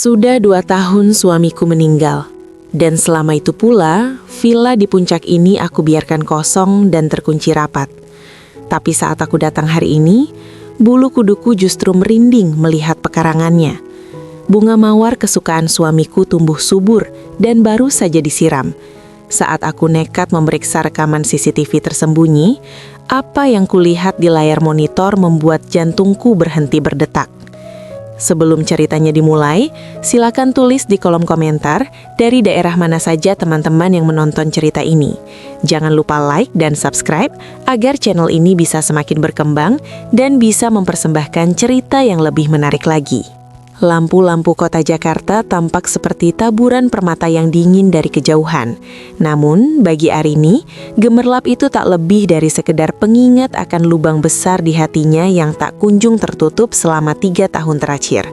Sudah 2 tahun suamiku meninggal, dan selama itu pula, villa di puncak ini aku biarkan kosong dan terkunci rapat. Tapi saat aku datang hari ini, bulu kuduku justru merinding melihat pekarangannya. Bunga mawar kesukaan suamiku tumbuh subur dan baru saja disiram. Saat aku nekat memeriksa rekaman CCTV tersembunyi, apa yang kulihat di layar monitor membuat jantungku berhenti berdetak. Sebelum ceritanya dimulai, silakan tulis di kolom komentar dari daerah mana saja teman-teman yang menonton cerita ini. Jangan lupa like dan subscribe agar channel ini bisa semakin berkembang dan bisa mempersembahkan cerita yang lebih menarik lagi. Lampu-lampu kota Jakarta tampak seperti taburan permata yang dingin dari kejauhan. Namun, bagi Arini, gemerlap itu tak lebih dari sekedar pengingat akan lubang besar di hatinya yang tak kunjung tertutup selama 3 tahun terakhir.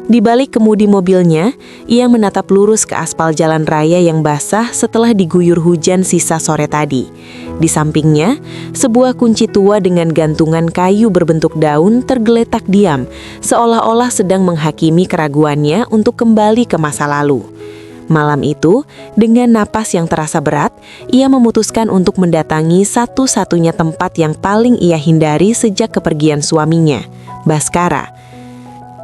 Di balik kemudi mobilnya, ia menatap lurus ke aspal jalan raya yang basah setelah diguyur hujan sisa sore tadi. Di sampingnya, sebuah kunci tua dengan gantungan kayu berbentuk daun tergeletak diam, seolah-olah sedang menghakimi keraguannya untuk kembali ke masa lalu. Malam itu, dengan napas yang terasa berat, ia memutuskan untuk mendatangi satu-satunya tempat yang paling ia hindari sejak kepergian suaminya, Baskara.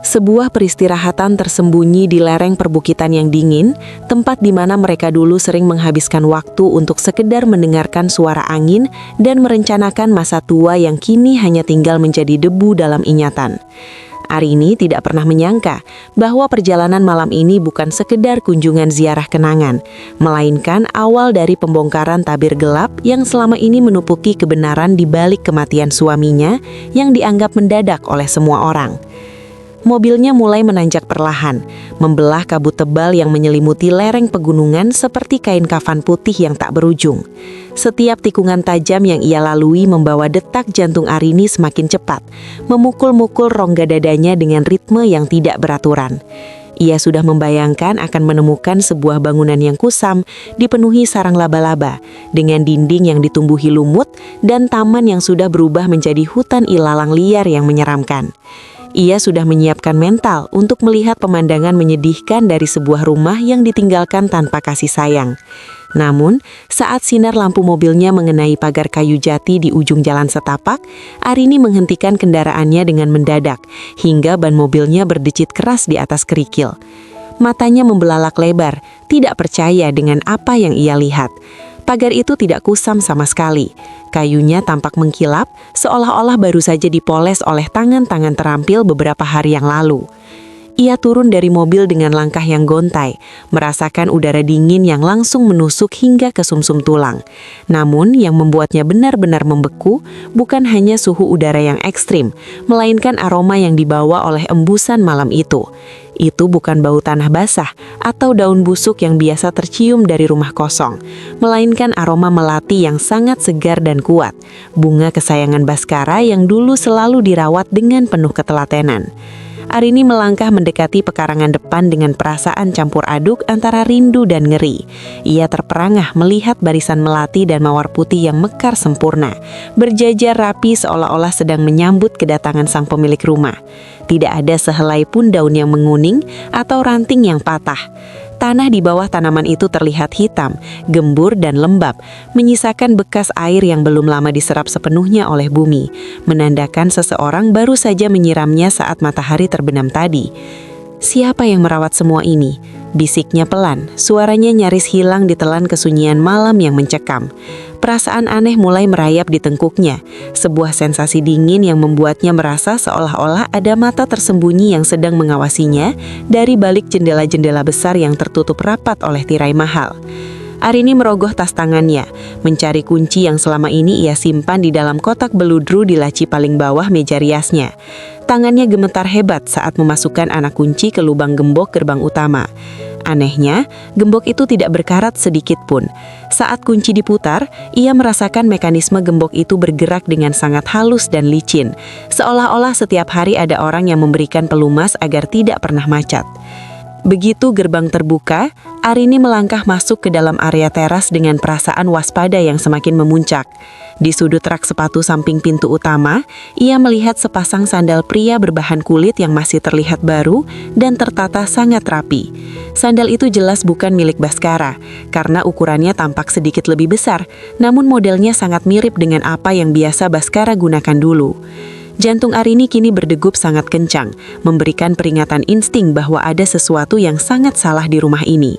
Sebuah peristirahatan tersembunyi di lereng perbukitan yang dingin, tempat di mana mereka dulu sering menghabiskan waktu untuk sekedar mendengarkan suara angin dan merencanakan masa tua yang kini hanya tinggal menjadi debu dalam ingatan. Arini tidak pernah menyangka bahwa perjalanan malam ini bukan sekedar kunjungan ziarah kenangan, melainkan awal dari pembongkaran tabir gelap yang selama ini menupuki kebenaran di balik kematian suaminya yang dianggap mendadak oleh semua orang. Mobilnya mulai menanjak perlahan, membelah kabut tebal yang menyelimuti lereng pegunungan seperti kain kafan putih yang tak berujung. Setiap tikungan tajam yang ia lalui membawa detak jantung Arini semakin cepat, memukul-mukul rongga dadanya dengan ritme yang tidak beraturan. Ia sudah membayangkan akan menemukan sebuah bangunan yang kusam, dipenuhi sarang laba-laba, dengan dinding yang ditumbuhi lumut dan taman yang sudah berubah menjadi hutan ilalang liar yang menyeramkan. Ia sudah menyiapkan mental untuk melihat pemandangan menyedihkan dari sebuah rumah yang ditinggalkan tanpa kasih sayang. Namun, saat sinar lampu mobilnya mengenai pagar kayu jati di ujung jalan setapak, Arini menghentikan kendaraannya dengan mendadak, hingga ban mobilnya berdecit keras di atas kerikil. Matanya membelalak lebar, tidak percaya dengan apa yang ia lihat. Pagar itu tidak kusam sama sekali. Kayunya tampak mengkilap, seolah-olah baru saja dipoles oleh tangan-tangan terampil beberapa hari yang lalu. Ia turun dari mobil dengan langkah yang gontai, merasakan udara dingin yang langsung menusuk hingga ke sumsum tulang. Namun, yang membuatnya benar-benar membeku bukan hanya suhu udara yang ekstrim, melainkan aroma yang dibawa oleh embusan malam itu. Itu bukan bau tanah basah atau daun busuk yang biasa tercium dari rumah kosong, melainkan aroma melati yang sangat segar dan kuat, bunga kesayangan Baskara yang dulu selalu dirawat dengan penuh ketelatenan. Arini melangkah mendekati pekarangan depan dengan perasaan campur aduk antara rindu dan ngeri. Ia terperangah melihat barisan melati dan mawar putih yang mekar sempurna, berjajar rapi seolah-olah sedang menyambut kedatangan sang pemilik rumah. Tidak ada sehelai pun daun yang menguning atau ranting yang patah. Tanah di bawah tanaman itu terlihat hitam, gembur dan lembab, menyisakan bekas air yang belum lama diserap sepenuhnya oleh bumi, menandakan seseorang baru saja menyiramnya saat matahari terbenam tadi. Siapa yang merawat semua ini? Bisiknya pelan, suaranya nyaris hilang ditelan kesunyian malam yang mencekam. Perasaan aneh mulai merayap di tengkuknya, sebuah sensasi dingin yang membuatnya merasa seolah-olah ada mata tersembunyi yang sedang mengawasinya dari balik jendela-jendela besar yang tertutup rapat oleh tirai mahal. Arini merogoh tas tangannya, mencari kunci yang selama ini ia simpan di dalam kotak beludru di laci paling bawah meja riasnya. Tangannya gemetar hebat saat memasukkan anak kunci ke lubang gembok gerbang utama. Anehnya, gembok itu tidak berkarat sedikit pun. Saat kunci diputar, ia merasakan mekanisme gembok itu bergerak dengan sangat halus dan licin, seolah-olah setiap hari ada orang yang memberikan pelumas agar tidak pernah macet. Begitu gerbang terbuka, Arini melangkah masuk ke dalam area teras dengan perasaan waspada yang semakin memuncak. Di sudut rak sepatu samping pintu utama, ia melihat sepasang sandal pria berbahan kulit yang masih terlihat baru dan tertata sangat rapi. Sandal itu jelas bukan milik Baskara, karena ukurannya tampak sedikit lebih besar, namun modelnya sangat mirip dengan apa yang biasa Baskara gunakan dulu. Jantung Arini kini berdegup sangat kencang, memberikan peringatan insting bahwa ada sesuatu yang sangat salah di rumah ini.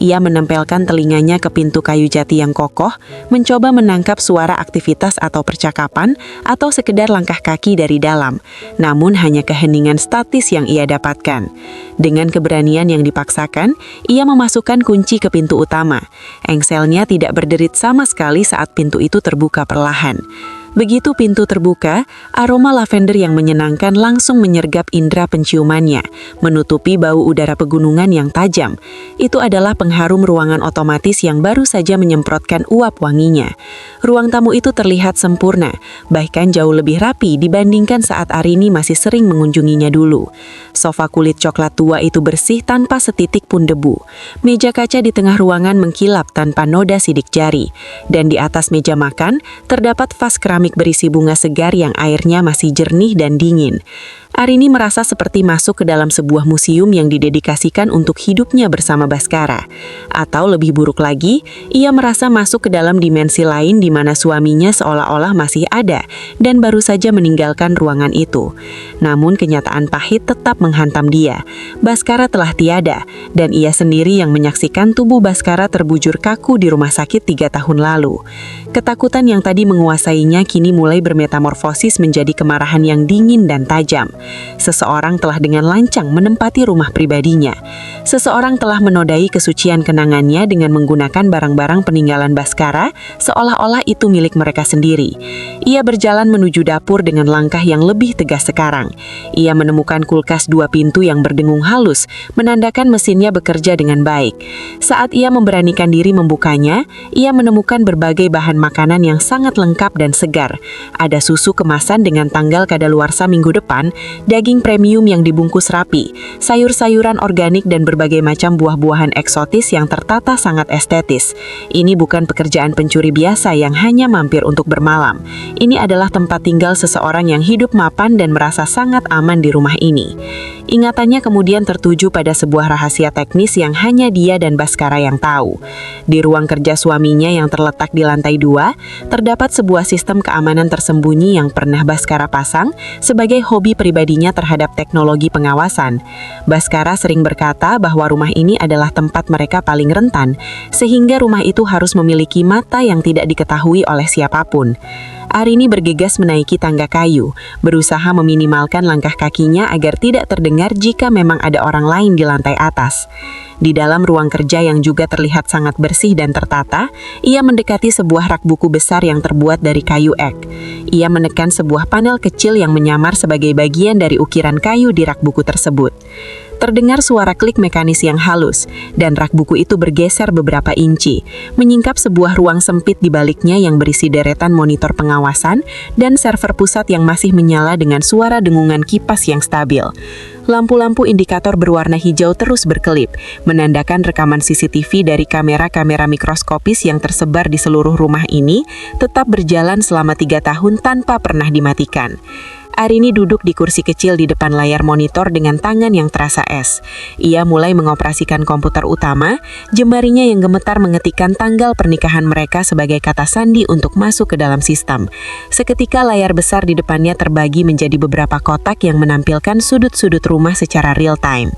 Ia menempelkan telinganya ke pintu kayu jati yang kokoh, mencoba menangkap suara aktivitas atau percakapan, atau sekedar langkah kaki dari dalam. Namun hanya keheningan statis yang ia dapatkan. Dengan keberanian yang dipaksakan, ia memasukkan kunci ke pintu utama. Engselnya tidak berderit sama sekali saat pintu itu terbuka perlahan. Begitu pintu terbuka, aroma lavender yang menyenangkan langsung menyergap indera penciumannya, menutupi bau udara pegunungan yang tajam. Itu adalah pengharum ruangan otomatis yang baru saja menyemprotkan uap wanginya. Ruang tamu itu terlihat sempurna, bahkan jauh lebih rapi dibandingkan saat Arini masih sering mengunjunginya dulu. Sofa kulit coklat tua itu bersih tanpa setitik pun debu. Meja kaca di tengah ruangan mengkilap tanpa noda sidik jari. Dan di atas meja makan, terdapat vas keramik berisi bunga segar yang airnya masih jernih dan dingin. Arini merasa seperti masuk ke dalam sebuah museum yang didedikasikan untuk hidupnya bersama Baskara. Atau lebih buruk lagi, ia merasa masuk ke dalam dimensi lain di mana suaminya seolah-olah masih ada dan baru saja meninggalkan ruangan itu. Namun kenyataan pahit tetap menghantam dia. Baskara telah tiada, dan ia sendiri yang menyaksikan tubuh Baskara terbujur kaku di rumah sakit 3 tahun lalu. Ketakutan yang tadi menguasainya kini mulai bermetamorfosis menjadi kemarahan yang dingin dan tajam. Seseorang telah dengan lancang menempati rumah pribadinya. Seseorang telah menodai kesucian kenangannya dengan menggunakan barang-barang peninggalan Baskara seolah-olah itu milik mereka sendiri. Ia berjalan menuju dapur dengan langkah yang lebih tegas sekarang. Ia menemukan kulkas 2 pintu yang berdengung halus, menandakan mesinnya bekerja dengan baik. Saat ia memberanikan diri membukanya, ia menemukan berbagai bahan makanan yang sangat lengkap dan segar. Ada susu kemasan dengan tanggal kadaluarsa minggu depan, daging premium yang dibungkus rapi, sayur-sayuran organik dan berbagai macam buah-buahan eksotis yang tertata sangat estetis. Ini bukan pekerjaan pencuri biasa yang hanya mampir untuk bermalam. Ini adalah tempat tinggal seseorang yang hidup mapan dan merasa sangat aman di rumah ini. Ingatannya kemudian tertuju pada sebuah rahasia teknis yang hanya dia dan Baskara yang tahu. Di ruang kerja suaminya yang terletak di lantai 2, terdapat sebuah sistem keamanan tersembunyi yang pernah Baskara pasang sebagai hobi pribadinya terhadap teknologi pengawasan. Baskara sering berkata bahwa rumah ini adalah tempat mereka paling rentan, sehingga rumah itu harus memiliki mata yang tidak diketahui oleh siapapun. Arini bergegas menaiki tangga kayu, berusaha meminimalkan langkah kakinya agar tidak terdengar jika memang ada orang lain di lantai atas. Di dalam ruang kerja yang juga terlihat sangat bersih dan tertata, ia mendekati sebuah rak buku besar yang terbuat dari kayu ek. Ia menekan sebuah panel kecil yang menyamar sebagai bagian dari ukiran kayu di rak buku tersebut. Terdengar suara klik mekanis yang halus, dan rak buku itu bergeser beberapa inci, menyingkap sebuah ruang sempit di baliknya yang berisi deretan monitor pengawasan dan server pusat yang masih menyala dengan suara dengungan kipas yang stabil. Lampu-lampu indikator berwarna hijau terus berkelip, menandakan rekaman CCTV dari kamera-kamera mikroskopis yang tersebar di seluruh rumah ini tetap berjalan selama 3 tahun tanpa pernah dimatikan. Arini duduk di kursi kecil di depan layar monitor dengan tangan yang terasa es. Ia mulai mengoperasikan komputer utama, jemarinya yang gemetar mengetikkan tanggal pernikahan mereka sebagai kata sandi untuk masuk ke dalam sistem. Seketika layar besar di depannya terbagi menjadi beberapa kotak yang menampilkan sudut-sudut rumah secara real time.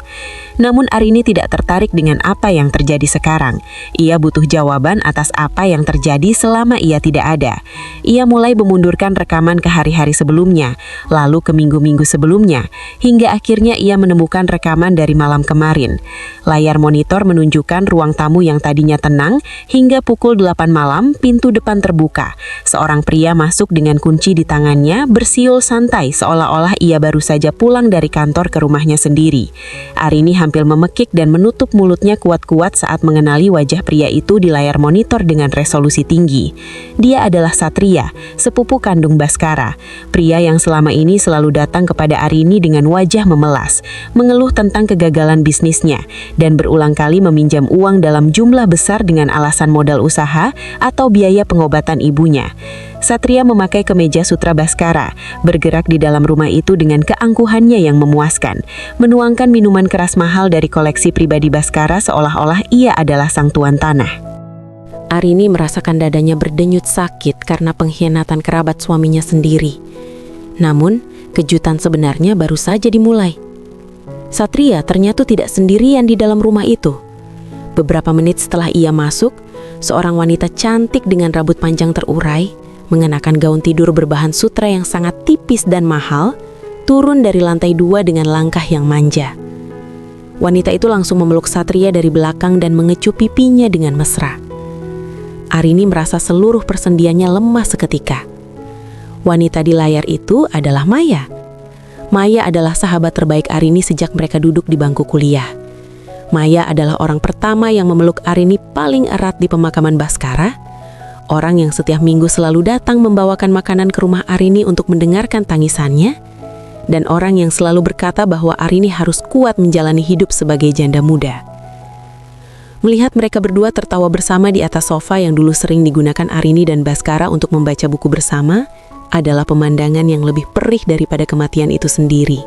Namun Arini tidak tertarik dengan apa yang terjadi sekarang. Ia butuh jawaban atas apa yang terjadi selama ia tidak ada. Ia mulai memundurkan rekaman ke hari-hari sebelumnya, lalu ke minggu-minggu sebelumnya, hingga akhirnya ia menemukan rekaman dari malam kemarin. Layar monitor menunjukkan ruang tamu yang tadinya tenang, hingga pukul 8 malam pintu depan terbuka. Seorang pria masuk dengan kunci di tangannya, bersiul santai seolah-olah ia baru saja pulang dari kantor ke rumahnya sendiri. Arini hampir memekik dan menutup mulutnya kuat-kuat saat mengenali wajah pria itu di layar monitor dengan resolusi tinggi. Dia adalah Satria, sepupu kandung Baskara, pria yang selama ini selalu datang kepada Arini dengan wajah memelas, mengeluh tentang kegagalan bisnisnya, dan berulang kali meminjam uang dalam jumlah besar dengan alasan modal usaha atau biaya pengobatan ibunya. Satria memakai kemeja sutra Bhaskara, bergerak di dalam rumah itu dengan keangkuhannya yang memuaskan, menuangkan minuman keras mahal dari koleksi pribadi Bhaskara seolah-olah ia adalah sang tuan tanah. Arini merasakan dadanya berdenyut sakit karena pengkhianatan kerabat suaminya sendiri. Namun, kejutan sebenarnya baru saja dimulai. Satria ternyata tidak sendirian di dalam rumah itu. Beberapa menit setelah ia masuk, seorang wanita cantik dengan rambut panjang terurai, mengenakan gaun tidur berbahan sutra yang sangat tipis dan mahal, turun dari lantai 2 dengan langkah yang manja. Wanita itu langsung memeluk Satria dari belakang dan mengecup pipinya dengan mesra. Arini merasa seluruh persendiannya lemah seketika. Wanita di layar itu adalah Maya. Maya adalah sahabat terbaik Arini sejak mereka duduk di bangku kuliah. Maya adalah orang pertama yang memeluk Arini paling erat di pemakaman Bhaskara, orang yang setiap minggu selalu datang membawakan makanan ke rumah Arini untuk mendengarkan tangisannya, dan orang yang selalu berkata bahwa Arini harus kuat menjalani hidup sebagai janda muda. Melihat mereka berdua tertawa bersama di atas sofa yang dulu sering digunakan Arini dan Bhaskara untuk membaca buku bersama adalah pemandangan yang lebih perih daripada kematian itu sendiri.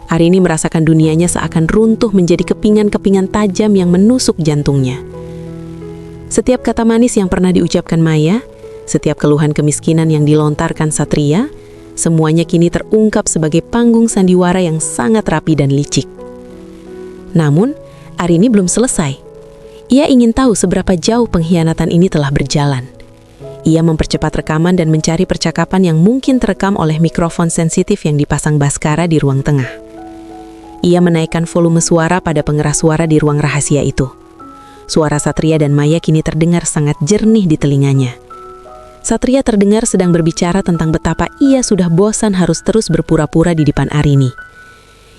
Arini merasakan dunianya seakan runtuh menjadi kepingan-kepingan tajam yang menusuk jantungnya. Setiap kata manis yang pernah diucapkan Maya, setiap keluhan kemiskinan yang dilontarkan Satria, semuanya kini terungkap sebagai panggung sandiwara yang sangat rapi dan licik. Namun, Arini belum selesai. Ia ingin tahu seberapa jauh pengkhianatan ini telah berjalan. Ia mempercepat rekaman dan mencari percakapan yang mungkin terekam oleh mikrofon sensitif yang dipasang Bhaskara di ruang tengah. Ia menaikkan volume suara pada pengeras suara di ruang rahasia itu. Suara Satria dan Maya kini terdengar sangat jernih di telinganya. Satria terdengar sedang berbicara tentang betapa ia sudah bosan harus terus berpura-pura di depan Arini.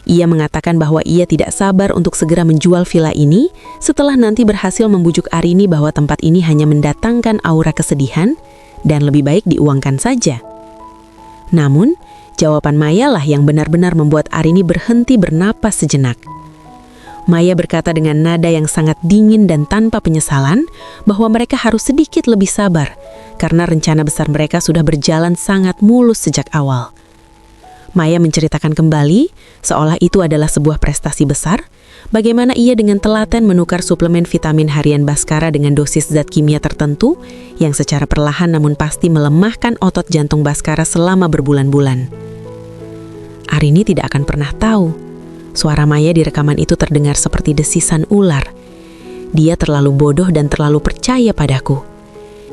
Ia mengatakan bahwa ia tidak sabar untuk segera menjual villa ini setelah nanti berhasil membujuk Arini bahwa tempat ini hanya mendatangkan aura kesedihan dan lebih baik diuangkan saja. Namun, jawaban Maya lah yang benar-benar membuat Arini berhenti bernapas sejenak. Maya berkata dengan nada yang sangat dingin dan tanpa penyesalan bahwa mereka harus sedikit lebih sabar karena rencana besar mereka sudah berjalan sangat mulus sejak awal. Maya menceritakan kembali, seolah itu adalah sebuah prestasi besar, bagaimana ia dengan telaten menukar suplemen vitamin harian Bhaskara dengan dosis zat kimia tertentu yang secara perlahan namun pasti melemahkan otot jantung Bhaskara selama berbulan-bulan. Arini tidak akan pernah tahu. Suara Maya di rekaman itu terdengar seperti desisan ular. Dia terlalu bodoh dan terlalu percaya padaku.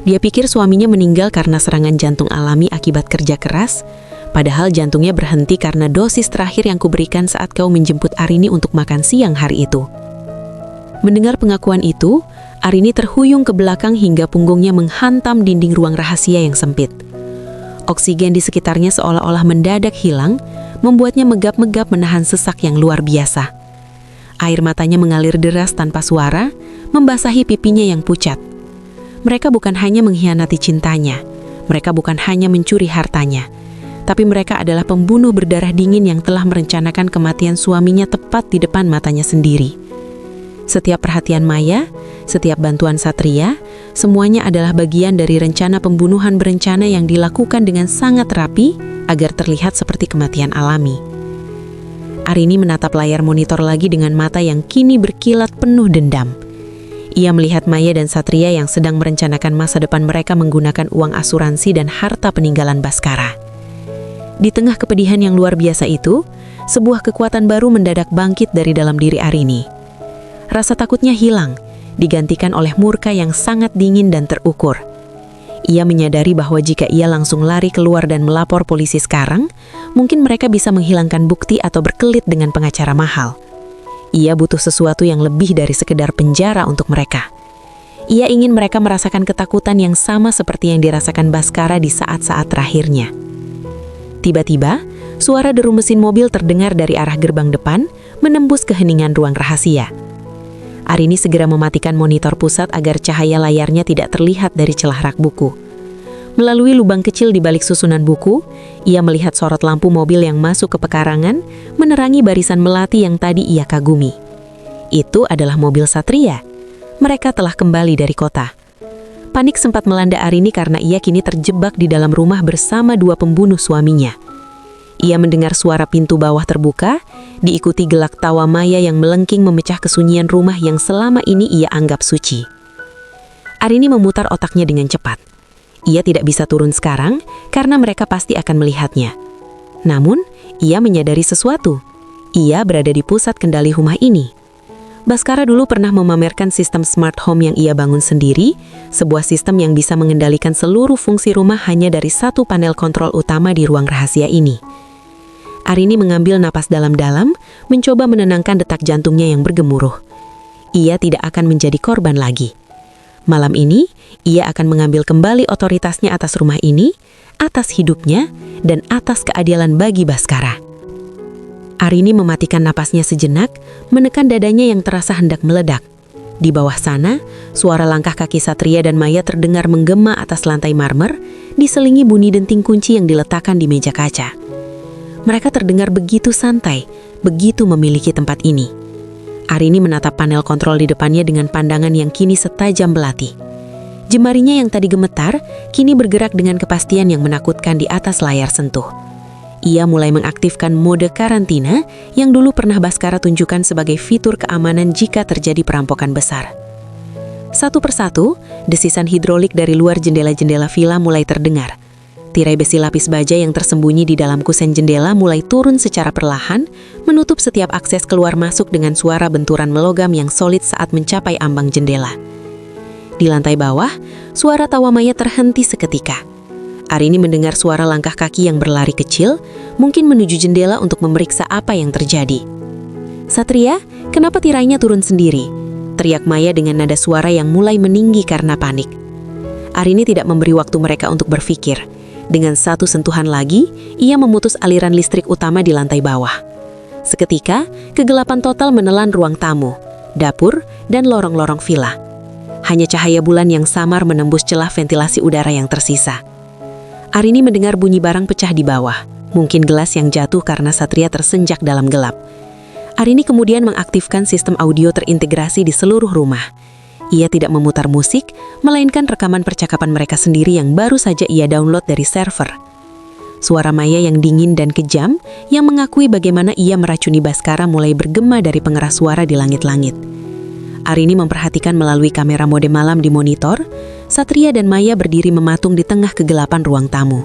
Dia pikir suaminya meninggal karena serangan jantung alami akibat kerja keras, padahal jantungnya berhenti karena dosis terakhir yang kuberikan saat kau menjemput Arini untuk makan siang hari itu. Mendengar pengakuan itu, Arini terhuyung ke belakang hingga punggungnya menghantam dinding ruang rahasia yang sempit. Oksigen di sekitarnya seolah-olah mendadak hilang, membuatnya megap-megap menahan sesak yang luar biasa. Air matanya mengalir deras tanpa suara, membasahi pipinya yang pucat. Mereka bukan hanya mengkhianati cintanya, mereka bukan hanya mencuri hartanya, tapi mereka adalah pembunuh berdarah dingin yang telah merencanakan kematian suaminya tepat di depan matanya sendiri. Setiap perhatian Maya, setiap bantuan Satria, semuanya adalah bagian dari rencana pembunuhan berencana yang dilakukan dengan sangat rapi agar terlihat seperti kematian alami. Arini menatap layar monitor lagi dengan mata yang kini berkilat penuh dendam. Ia melihat Maya dan Satria yang sedang merencanakan masa depan mereka menggunakan uang asuransi dan harta peninggalan Bhaskara. Di tengah kepedihan yang luar biasa itu, sebuah kekuatan baru mendadak bangkit dari dalam diri Arini. Rasa takutnya hilang, digantikan oleh murka yang sangat dingin dan terukur. Ia menyadari bahwa jika ia langsung lari keluar dan melapor polisi sekarang, mungkin mereka bisa menghilangkan bukti atau berkelit dengan pengacara mahal. Ia butuh sesuatu yang lebih dari sekedar penjara untuk mereka. Ia ingin mereka merasakan ketakutan yang sama seperti yang dirasakan Bhaskara di saat-saat terakhirnya. Tiba-tiba, suara deru mesin mobil terdengar dari arah gerbang depan, menembus keheningan ruang rahasia. Arini segera mematikan monitor pusat agar cahaya layarnya tidak terlihat dari celah rak buku. Melalui lubang kecil di balik susunan buku, ia melihat sorot lampu mobil yang masuk ke pekarangan, menerangi barisan melati yang tadi ia kagumi. Itu adalah mobil Satria. Mereka telah kembali dari kota. Panik sempat melanda Arini karena ia kini terjebak di dalam rumah bersama dua pembunuh suaminya. Ia mendengar suara pintu bawah terbuka, diikuti gelak tawa Maya yang melengking memecah kesunyian rumah yang selama ini ia anggap suci. Arini memutar otaknya dengan cepat. Ia tidak bisa turun sekarang karena mereka pasti akan melihatnya. Namun, ia menyadari sesuatu. Ia berada di pusat kendali rumah ini. Baskara dulu pernah memamerkan sistem smart home yang ia bangun sendiri, sebuah sistem yang bisa mengendalikan seluruh fungsi rumah hanya dari satu panel kontrol utama di ruang rahasia ini. Arini mengambil napas dalam-dalam, mencoba menenangkan detak jantungnya yang bergemuruh. Ia tidak akan menjadi korban lagi. Malam ini, ia akan mengambil kembali otoritasnya atas rumah ini, atas hidupnya, dan atas keadilan bagi Baskara. Arini mematikan napasnya sejenak, menekan dadanya yang terasa hendak meledak. Di bawah sana, suara langkah kaki Satria dan Maya terdengar menggema atas lantai marmer, diselingi bunyi denting kunci yang diletakkan di meja kaca. Mereka terdengar begitu santai, begitu memiliki tempat ini. Arini menatap panel kontrol di depannya dengan pandangan yang kini setajam belati. Jemarinya yang tadi gemetar, kini bergerak dengan kepastian yang menakutkan di atas layar sentuh. Ia mulai mengaktifkan mode karantina yang dulu pernah Baskara tunjukkan sebagai fitur keamanan jika terjadi perampokan besar. Satu persatu, desisan hidrolik dari luar jendela-jendela villa mulai terdengar. Tirai besi lapis baja yang tersembunyi di dalam kusen jendela mulai turun secara perlahan, menutup setiap akses keluar masuk dengan suara benturan melogam yang solid saat mencapai ambang jendela. Di lantai bawah, suara tawa Maya terhenti seketika. Arini mendengar suara langkah kaki yang berlari kecil, mungkin menuju jendela untuk memeriksa apa yang terjadi. "Satria, kenapa tirainya turun sendiri?" teriak Maya dengan nada suara yang mulai meninggi karena panik. Arini tidak memberi waktu mereka untuk berpikir. Dengan satu sentuhan lagi, ia memutus aliran listrik utama di lantai bawah. Seketika, kegelapan total menelan ruang tamu, dapur, dan lorong-lorong villa. Hanya cahaya bulan yang samar menembus celah ventilasi udara yang tersisa. Arini mendengar bunyi barang pecah di bawah, mungkin gelas yang jatuh karena Satria tersenjak dalam gelap. Arini kemudian mengaktifkan sistem audio terintegrasi di seluruh rumah. Ia tidak memutar musik, melainkan rekaman percakapan mereka sendiri yang baru saja ia download dari server. Suara Maya yang dingin dan kejam, yang mengakui bagaimana ia meracuni Baskara mulai bergema dari pengeras suara di langit-langit. Arini memperhatikan melalui kamera mode malam di monitor, Satria dan Maya berdiri mematung di tengah kegelapan ruang tamu.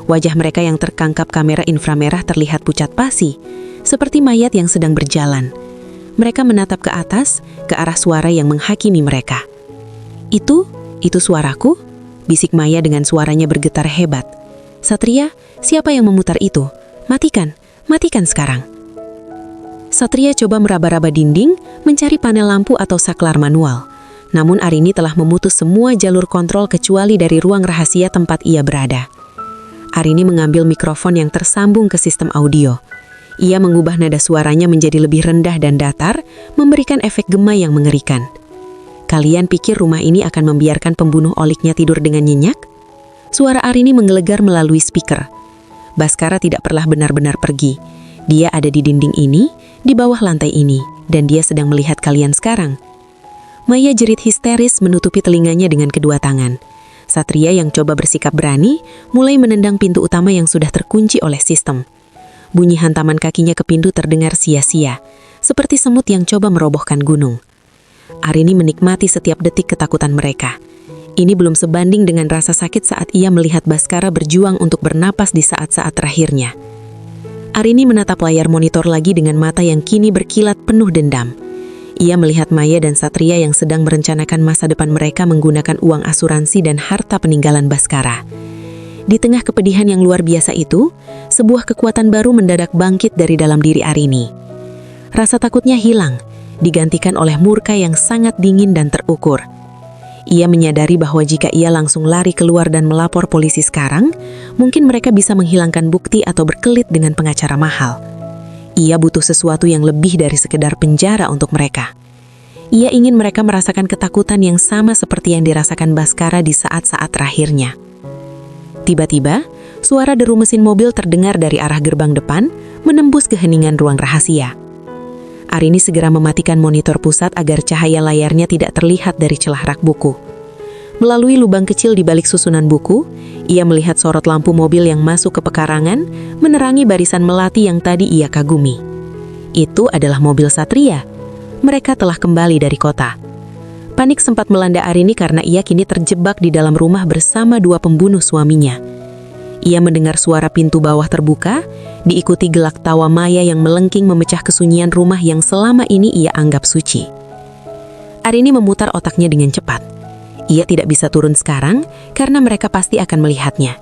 Wajah mereka yang terkangkap kamera inframerah terlihat pucat pasi, seperti mayat yang sedang berjalan. Mereka menatap ke atas, ke arah suara yang menghakimi mereka. Itu suaraku?" bisik Maya dengan suaranya bergetar hebat. "Satria, siapa yang memutar itu? Matikan sekarang." Satria coba meraba-raba dinding, mencari panel lampu atau saklar manual. Namun Arini telah memutus semua jalur kontrol kecuali dari ruang rahasia tempat ia berada. Arini mengambil mikrofon yang tersambung ke sistem audio. Ia mengubah nada suaranya menjadi lebih rendah dan datar, memberikan efek gema yang mengerikan. "Kalian pikir rumah ini akan membiarkan pembunuh oliknya tidur dengan nyenyak?" Suara Arini menggelegar melalui speaker. Baskara tidak pernah benar-benar pergi. Dia ada di dinding ini, di bawah lantai ini, dan dia sedang melihat kalian sekarang. Maya jerit histeris menutupi telinganya dengan kedua tangan. Satria yang coba bersikap berani, mulai menendang pintu utama yang sudah terkunci oleh sistem. Bunyi hantaman kakinya ke pintu terdengar sia-sia, seperti semut yang coba merobohkan gunung. Arini menikmati setiap detik ketakutan mereka. Ini belum sebanding dengan rasa sakit saat ia melihat Baskara berjuang untuk bernapas di saat-saat terakhirnya. Arini menatap layar monitor lagi dengan mata yang kini berkilat penuh dendam. Ia melihat Maya dan Satria yang sedang merencanakan masa depan mereka menggunakan uang asuransi dan harta peninggalan Baskara. Di tengah kepedihan yang luar biasa itu, sebuah kekuatan baru mendadak bangkit dari dalam diri Arini. Rasa takutnya hilang, digantikan oleh murka yang sangat dingin dan terukur. Ia menyadari bahwa jika ia langsung lari keluar dan melapor polisi sekarang, mungkin mereka bisa menghilangkan bukti atau berkelit dengan pengacara mahal. Ia butuh sesuatu yang lebih dari sekedar penjara untuk mereka. Ia ingin mereka merasakan ketakutan yang sama seperti yang dirasakan Baskara di saat-saat terakhirnya. Tiba-tiba, suara deru mesin mobil terdengar dari arah gerbang depan, menembus keheningan ruang rahasia. Arini segera mematikan monitor pusat agar cahaya layarnya tidak terlihat dari celah rak buku. Melalui lubang kecil di balik susunan buku, ia melihat sorot lampu mobil yang masuk ke pekarangan, menerangi barisan melati yang tadi ia kagumi. Itu adalah mobil Satria. Mereka telah kembali dari kota. Panik sempat melanda Arini karena ia kini terjebak di dalam rumah bersama dua pembunuh suaminya. Ia mendengar suara pintu bawah terbuka, diikuti gelak tawa Maya yang melengking memecah kesunyian rumah yang selama ini ia anggap suci. Arini memutar otaknya dengan cepat. Ia tidak bisa turun sekarang karena mereka pasti akan melihatnya.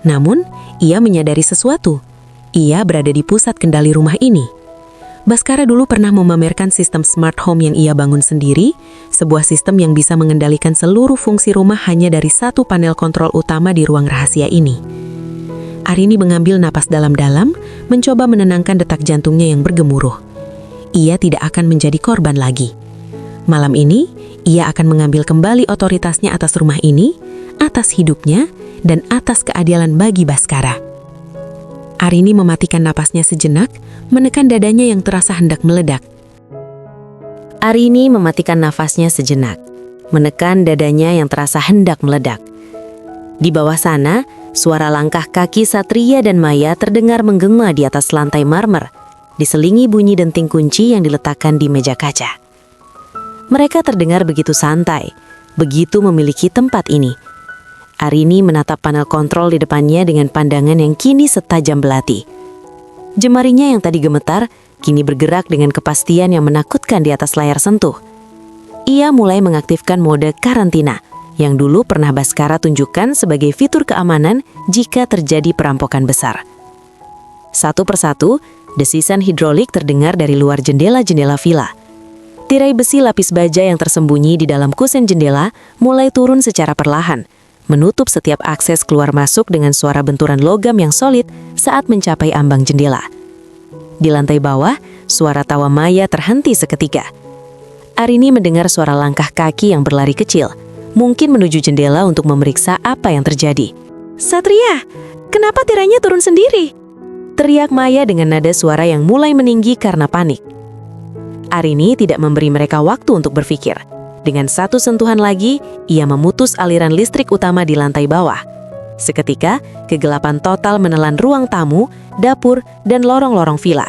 Namun, ia menyadari sesuatu. Ia berada di pusat kendali rumah ini. Baskara dulu pernah memamerkan sistem smart home yang ia bangun sendiri, sebuah sistem yang bisa mengendalikan seluruh fungsi rumah hanya dari satu panel kontrol utama di ruang rahasia ini. Arini mengambil napas dalam-dalam, mencoba menenangkan detak jantungnya yang bergemuruh. Ia tidak akan menjadi korban lagi. Malam ini, ia akan mengambil kembali otoritasnya atas rumah ini, atas hidupnya, dan atas keadilan bagi Baskara. Arini mematikan napasnya sejenak, menekan dadanya yang terasa hendak meledak. Arini mematikan nafasnya sejenak, menekan dadanya yang terasa hendak meledak. Di bawah sana, suara langkah kaki Satria dan Maya terdengar menggema di atas lantai marmer, diselingi bunyi denting kunci yang diletakkan di meja kaca. Mereka terdengar begitu santai, begitu memiliki tempat ini. Arini menatap panel kontrol di depannya dengan pandangan yang kini setajam belati. Jemarinya yang tadi gemetar, kini bergerak dengan kepastian yang menakutkan di atas layar sentuh. Ia mulai mengaktifkan mode karantina, yang dulu pernah Baskara tunjukkan sebagai fitur keamanan jika terjadi perampokan besar. Satu persatu, desisan hidrolik terdengar dari luar jendela-jendela villa. Tirai besi lapis baja yang tersembunyi di dalam kusen jendela mulai turun secara perlahan, menutup setiap akses keluar masuk dengan suara benturan logam yang solid saat mencapai ambang jendela. Di lantai bawah, suara tawa Maya terhenti seketika. Arini mendengar suara langkah kaki yang berlari kecil, mungkin menuju jendela untuk memeriksa apa yang terjadi. "Satria, kenapa tirainya turun sendiri?" teriak Maya dengan nada suara yang mulai meninggi karena panik. Arini tidak memberi mereka waktu untuk berpikir. Dengan satu sentuhan lagi, ia memutus aliran listrik utama di lantai bawah. Seketika, kegelapan total menelan ruang tamu, dapur, dan lorong-lorong villa.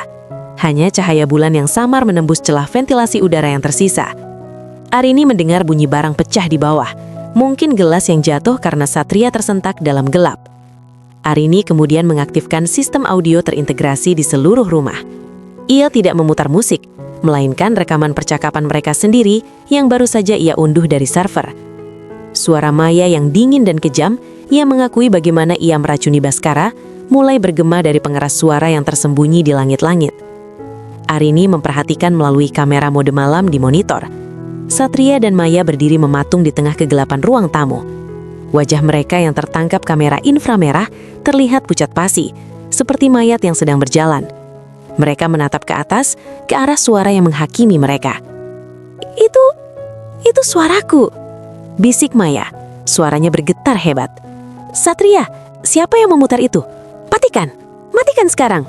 Hanya cahaya bulan yang samar menembus celah ventilasi udara yang tersisa. Arini mendengar bunyi barang pecah di bawah, mungkin gelas yang jatuh karena Satria tersentak dalam gelap. Arini kemudian mengaktifkan sistem audio terintegrasi di seluruh rumah. Ia tidak memutar musik, melainkan rekaman percakapan mereka sendiri yang baru saja ia unduh dari server. Suara Maya yang dingin dan kejam, ia mengakui bagaimana ia meracuni Baskara, mulai bergema dari pengeras suara yang tersembunyi di langit-langit. Arini memperhatikan melalui kamera mode malam di monitor. Satria dan Maya berdiri mematung di tengah kegelapan ruang tamu. Wajah mereka yang tertangkap kamera inframerah terlihat pucat pasi, seperti mayat yang sedang berjalan. Mereka menatap ke atas, ke arah suara yang menghakimi mereka. Itu suaraku, bisik Maya. Suaranya bergetar hebat. "Satria, siapa yang memutar itu? Matikan sekarang."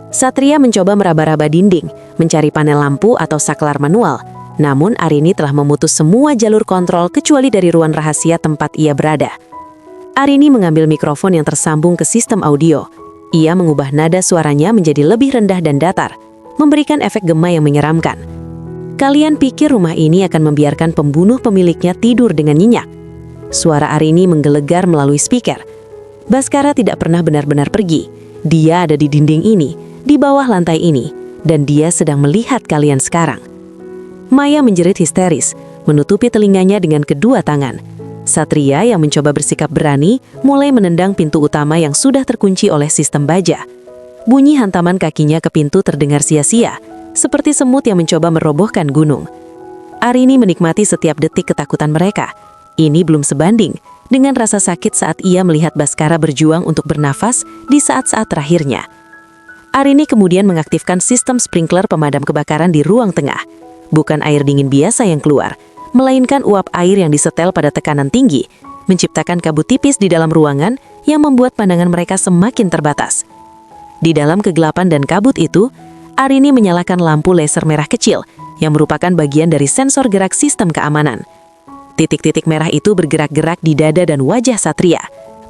Satria mencoba meraba-raba dinding, mencari panel lampu atau saklar manual. Namun Arini telah memutus semua jalur kontrol kecuali dari ruang rahasia tempat ia berada. Arini mengambil mikrofon yang tersambung ke sistem audio. Ia mengubah nada suaranya menjadi lebih rendah dan datar, memberikan efek gema yang menyeramkan. "Kalian pikir rumah ini akan membiarkan pembunuh pemiliknya tidur dengan nyenyak?" Suara Arini menggelegar melalui speaker. Baskara tidak pernah benar-benar pergi. Dia ada di dinding ini, di bawah lantai ini, dan dia sedang melihat kalian sekarang. Maya menjerit histeris, menutupi telinganya dengan kedua tangan. Satria yang mencoba bersikap berani mulai menendang pintu utama yang sudah terkunci oleh sistem baja. Bunyi hantaman kakinya ke pintu terdengar sia-sia, seperti semut yang mencoba merobohkan gunung. Arini menikmati setiap detik ketakutan mereka. Ini belum sebanding dengan rasa sakit saat ia melihat Baskara berjuang untuk bernafas di saat-saat terakhirnya. Arini kemudian mengaktifkan sistem sprinkler pemadam kebakaran di ruang tengah. Bukan air dingin biasa yang keluar, melainkan uap air yang disetel pada tekanan tinggi, menciptakan kabut tipis di dalam ruangan yang membuat pandangan mereka semakin terbatas. Di dalam kegelapan dan kabut itu, Arini menyalakan lampu laser merah kecil yang merupakan bagian dari sensor gerak sistem keamanan. Titik-titik merah itu bergerak-gerak di dada dan wajah Satria,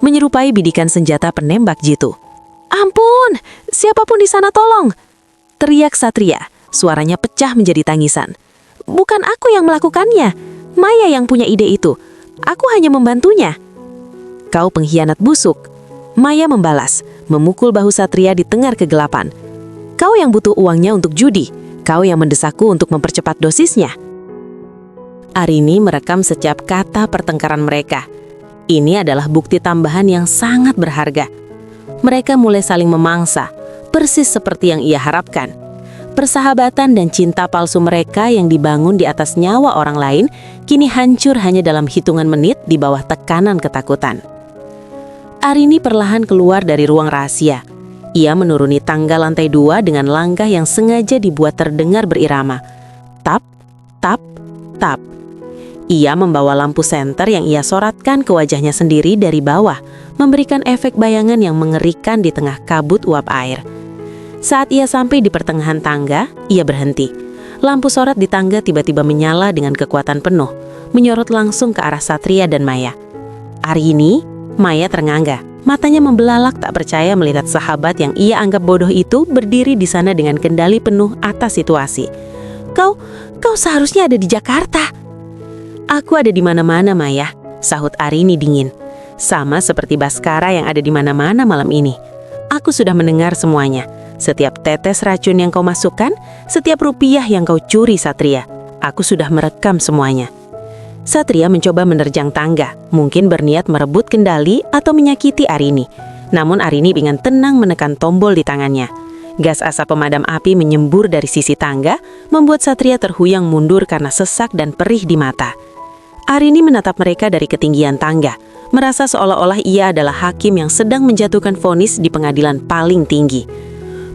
menyerupai bidikan senjata penembak jitu. "Ampun, siapapun di sana tolong!" teriak Satria, suaranya pecah menjadi tangisan. "Bukan aku yang melakukannya, Maya yang punya ide itu. Aku hanya membantunya." "Kau pengkhianat busuk," Maya membalas, memukul bahu Satria di tengah kegelapan. "Kau yang butuh uangnya untuk judi, kau yang mendesakku untuk mempercepat dosisnya." Arini merekam setiap kata pertengkaran mereka. Ini adalah bukti tambahan yang sangat berharga. Mereka mulai saling memangsa, persis seperti yang ia harapkan. Persahabatan dan cinta palsu mereka yang dibangun di atas nyawa orang lain kini hancur hanya dalam hitungan menit di bawah tekanan ketakutan. Arini perlahan keluar dari ruang rahasia. Ia menuruni tangga lantai 2 dengan langkah yang sengaja dibuat terdengar berirama. Tap, tap, tap. Ia membawa lampu senter yang ia sorotkan ke wajahnya sendiri dari bawah, memberikan efek bayangan yang mengerikan di tengah kabut uap air. Saat ia sampai di pertengahan tangga, ia berhenti. Lampu sorot di tangga tiba-tiba menyala dengan kekuatan penuh, menyorot langsung ke arah Satria dan Maya. Arini, Maya ternganga. Matanya membelalak tak percaya melihat sahabat yang ia anggap bodoh itu berdiri di sana dengan kendali penuh atas situasi. Kau seharusnya ada di Jakarta." "Aku ada di mana-mana, Maya," sahut Arini dingin. "Sama seperti Baskara yang ada di mana-mana malam ini. Aku sudah mendengar semuanya. Setiap tetes racun yang kau masukkan, setiap rupiah yang kau curi, Satria. Aku sudah merekam semuanya." Satria mencoba menerjang tangga, mungkin berniat merebut kendali atau menyakiti Arini. Namun Arini dengan tenang menekan tombol di tangannya. Gas asap pemadam api menyembur dari sisi tangga, membuat Satria terhuyang mundur karena sesak dan perih di mata. Arini menatap mereka dari ketinggian tangga, merasa seolah-olah ia adalah hakim yang sedang menjatuhkan vonis di pengadilan paling tinggi.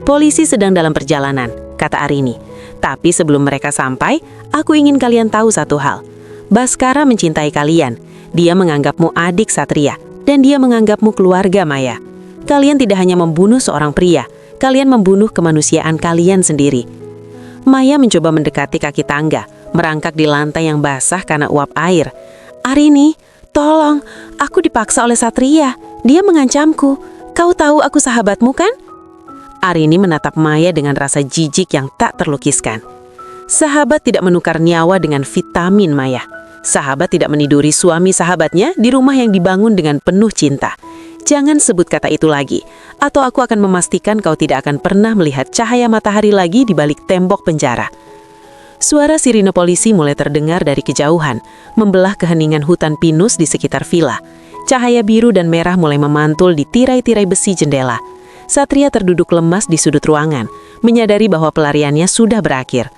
"Polisi sedang dalam perjalanan," kata Arini. "Tapi sebelum mereka sampai, aku ingin kalian tahu satu hal. Baskara mencintai kalian. Dia menganggapmu adik Satria, dan dia menganggapmu keluarga Maya. Kalian tidak hanya membunuh seorang pria, kalian membunuh kemanusiaan kalian sendiri." Maya mencoba mendekati kaki tangga, merangkak di lantai yang basah karena uap air. "Arini, tolong, aku dipaksa oleh Satria. Dia mengancamku. Kau tahu aku sahabatmu kan?" Arini menatap Maya dengan rasa jijik yang tak terlukiskan. Sahabat tidak menukar nyawa dengan vitamin, Maya. Sahabat tidak meniduri suami sahabatnya di rumah yang dibangun dengan penuh cinta. Jangan sebut kata itu lagi, atau aku akan memastikan kau tidak akan pernah melihat cahaya matahari lagi di balik tembok penjara. Suara sirine polisi mulai terdengar dari kejauhan, membelah keheningan hutan pinus di sekitar villa. Cahaya biru dan merah mulai memantul di tirai-tirai besi jendela. Satria terduduk lemas di sudut ruangan, menyadari bahwa pelariannya sudah berakhir.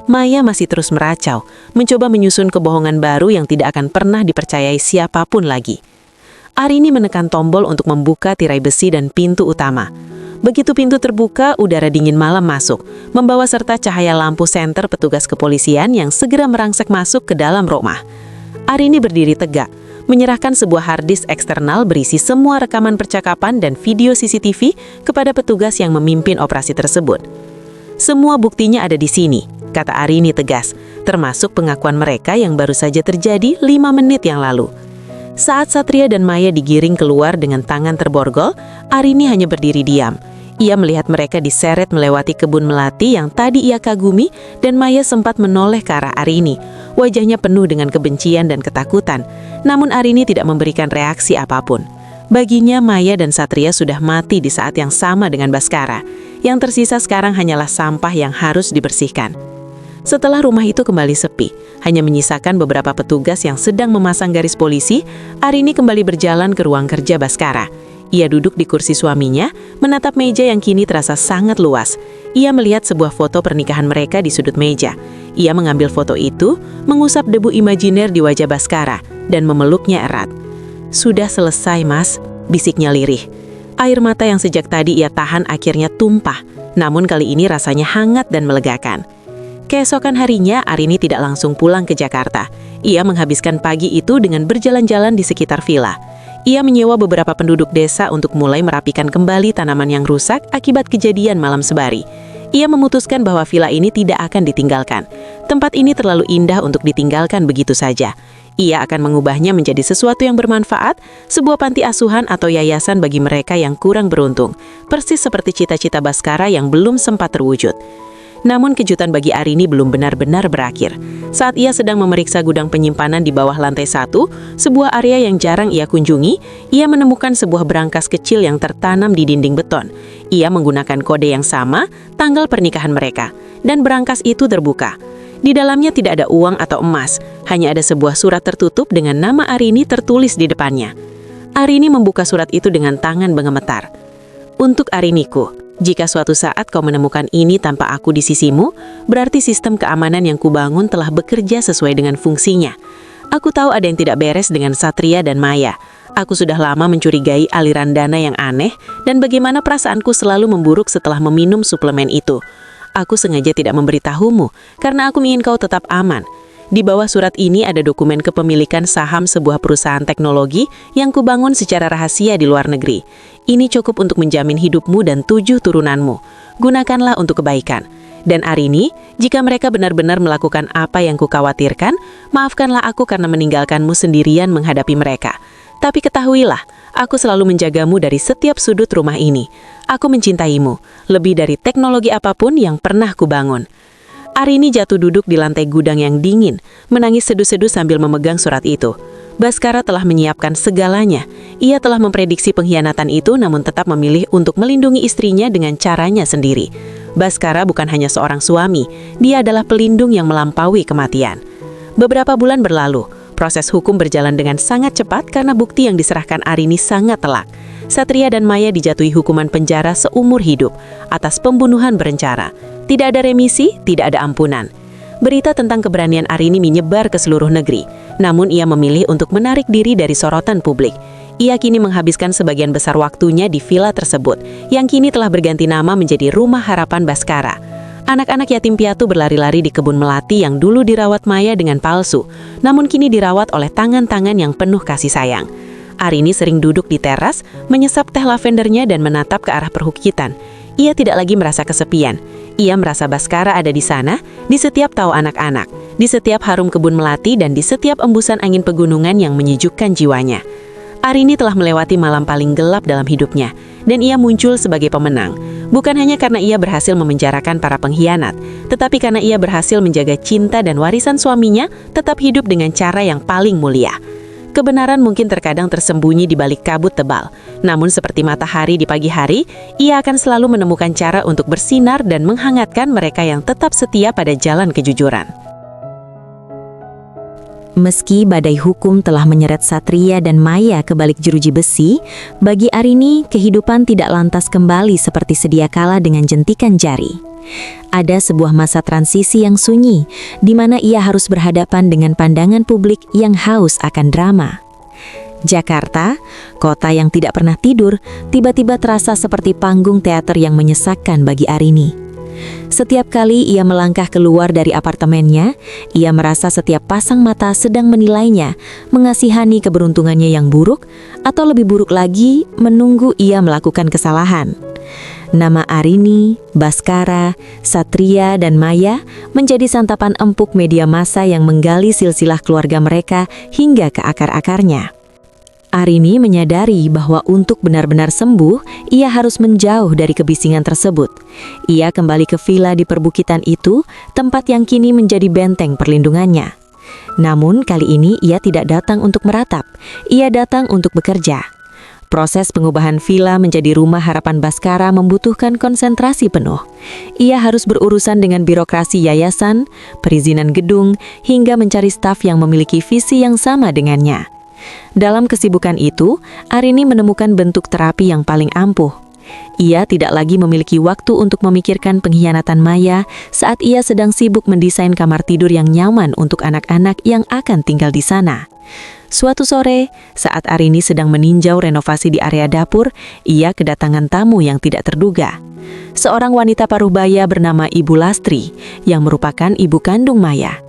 Maya masih terus meracau, mencoba menyusun kebohongan baru yang tidak akan pernah dipercayai siapapun lagi. Arini menekan tombol untuk membuka tirai besi dan pintu utama. Begitu pintu terbuka, udara dingin malam masuk, membawa serta cahaya lampu senter petugas kepolisian yang segera merangsek masuk ke dalam rumah. Arini berdiri tegak, menyerahkan sebuah harddisk eksternal berisi semua rekaman percakapan dan video CCTV kepada petugas yang memimpin operasi tersebut. "Semua buktinya ada di sini," kata Arini tegas, termasuk pengakuan mereka yang baru saja terjadi 5 menit yang lalu. Saat Satria dan Maya digiring keluar dengan tangan terborgol, Arini hanya berdiri diam. Ia melihat mereka diseret melewati kebun melati yang tadi ia kagumi, dan Maya sempat menoleh ke arah Arini. Wajahnya penuh dengan kebencian dan ketakutan, namun Arini tidak memberikan reaksi apapun. Baginya, Maya dan Satria sudah mati di saat yang sama dengan Baskara. Yang tersisa sekarang hanyalah sampah yang harus dibersihkan. Setelah rumah itu kembali sepi, hanya menyisakan beberapa petugas yang sedang memasang garis polisi, Arini kembali berjalan ke ruang kerja Baskara. Ia duduk di kursi suaminya, menatap meja yang kini terasa sangat luas. Ia melihat sebuah foto pernikahan mereka di sudut meja. Ia mengambil foto itu, mengusap debu imajiner di wajah Baskara, dan memeluknya erat. "Sudah selesai, Mas," bisiknya lirih. Air mata yang sejak tadi ia tahan akhirnya tumpah, namun kali ini rasanya hangat dan melegakan. Keesokan harinya, Arini tidak langsung pulang ke Jakarta. Ia menghabiskan pagi itu dengan berjalan-jalan di sekitar villa. Ia menyewa beberapa penduduk desa untuk mulai merapikan kembali tanaman yang rusak akibat kejadian malam sebari. Ia memutuskan bahwa villa ini tidak akan ditinggalkan. Tempat ini terlalu indah untuk ditinggalkan begitu saja. Ia akan mengubahnya menjadi sesuatu yang bermanfaat, sebuah panti asuhan atau yayasan bagi mereka yang kurang beruntung, persis seperti cita-cita Baskara yang belum sempat terwujud. Namun kejutan bagi Arini belum benar-benar berakhir. Saat ia sedang memeriksa gudang penyimpanan di bawah lantai 1, sebuah area yang jarang ia kunjungi, ia menemukan sebuah berangkas kecil yang tertanam di dinding beton. Ia menggunakan kode yang sama, tanggal pernikahan mereka, dan berangkas itu terbuka. Di dalamnya tidak ada uang atau emas, hanya ada sebuah surat tertutup dengan nama Arini tertulis di depannya. Arini membuka surat itu dengan tangan menggemetar. Untuk Ariniku, jika suatu saat kau menemukan ini tanpa aku di sisimu, berarti sistem keamanan yang kubangun telah bekerja sesuai dengan fungsinya. Aku tahu ada yang tidak beres dengan Satria dan Maya. Aku sudah lama mencurigai aliran dana yang aneh dan bagaimana perasaanku selalu memburuk setelah meminum suplemen itu. Aku sengaja tidak memberitahumu karena aku ingin kau tetap aman. Di bawah surat ini ada dokumen kepemilikan saham sebuah perusahaan teknologi yang kubangun secara rahasia di luar negeri. Ini cukup untuk menjamin hidupmu dan 7 turunanmu. Gunakanlah untuk kebaikan. Dan Arini, jika mereka benar-benar melakukan apa yang kukhawatirkan, maafkanlah aku karena meninggalkanmu sendirian menghadapi mereka. Tapi ketahuilah, aku selalu menjagamu dari setiap sudut rumah ini. Aku mencintaimu, lebih dari teknologi apapun yang pernah kubangun. Arini jatuh duduk di lantai gudang yang dingin, menangis seduh-seduh sambil memegang surat itu. Baskara telah menyiapkan segalanya. Ia telah memprediksi pengkhianatan itu namun tetap memilih untuk melindungi istrinya dengan caranya sendiri. Baskara bukan hanya seorang suami, dia adalah pelindung yang melampaui kematian. Beberapa bulan berlalu, proses hukum berjalan dengan sangat cepat karena bukti yang diserahkan Arini sangat telak. Satria dan Maya dijatuhi hukuman penjara seumur hidup atas pembunuhan berencana. Tidak ada remisi, tidak ada ampunan. Berita tentang keberanian Arini menyebar ke seluruh negeri, namun ia memilih untuk menarik diri dari sorotan publik. Ia kini menghabiskan sebagian besar waktunya di villa tersebut, yang kini telah berganti nama menjadi Rumah Harapan Baskara. Anak-anak yatim piatu berlari-lari di kebun melati yang dulu dirawat Maya dengan palsu, namun kini dirawat oleh tangan-tangan yang penuh kasih sayang. Arini sering duduk di teras, menyesap teh lavendernya dan menatap ke arah perbukitan. Ia tidak lagi merasa kesepian. Ia merasa Baskara ada di sana, di setiap tawa anak-anak, di setiap harum kebun melati dan di setiap embusan angin pegunungan yang menyejukkan jiwanya. Arini telah melewati malam paling gelap dalam hidupnya, dan ia muncul sebagai pemenang. Bukan hanya karena ia berhasil memenjarakan para pengkhianat, tetapi karena ia berhasil menjaga cinta dan warisan suaminya tetap hidup dengan cara yang paling mulia. Kebenaran mungkin terkadang tersembunyi di balik kabut tebal, namun seperti matahari di pagi hari, ia akan selalu menemukan cara untuk bersinar dan menghangatkan mereka yang tetap setia pada jalan kejujuran. Meski badai hukum telah menyeret Satria dan Maya ke balik jeruji besi, bagi Arini kehidupan tidak lantas kembali seperti sedia kala dengan jentikan jari. Ada sebuah masa transisi yang sunyi, di mana ia harus berhadapan dengan pandangan publik yang haus akan drama. Jakarta, kota yang tidak pernah tidur, tiba-tiba terasa seperti panggung teater yang menyesakkan bagi Arini. Setiap kali ia melangkah keluar dari apartemennya, ia merasa setiap pasang mata sedang menilainya, mengasihani keberuntungannya yang buruk, atau lebih buruk lagi, menunggu ia melakukan kesalahan. Nama Arini, Baskara, Satria, dan Maya menjadi santapan empuk media massa yang menggali silsilah keluarga mereka hingga ke akar-akarnya. Arini menyadari bahwa untuk benar-benar sembuh, ia harus menjauh dari kebisingan tersebut. Ia kembali ke villa di perbukitan itu, tempat yang kini menjadi benteng perlindungannya. Namun kali ini ia tidak datang untuk meratap, ia datang untuk bekerja. Proses pengubahan villa menjadi Rumah Harapan Baskara membutuhkan konsentrasi penuh. Ia harus berurusan dengan birokrasi yayasan, perizinan gedung, hingga mencari staf yang memiliki visi yang sama dengannya. Dalam kesibukan itu, Arini menemukan bentuk terapi yang paling ampuh. Ia tidak lagi memiliki waktu untuk memikirkan pengkhianatan Maya saat ia sedang sibuk mendesain kamar tidur yang nyaman untuk anak-anak yang akan tinggal di sana. Suatu sore, saat Arini sedang meninjau renovasi di area dapur, ia kedatangan tamu yang tidak terduga. Seorang wanita paruh baya bernama Ibu Lastri, yang merupakan ibu kandung Maya.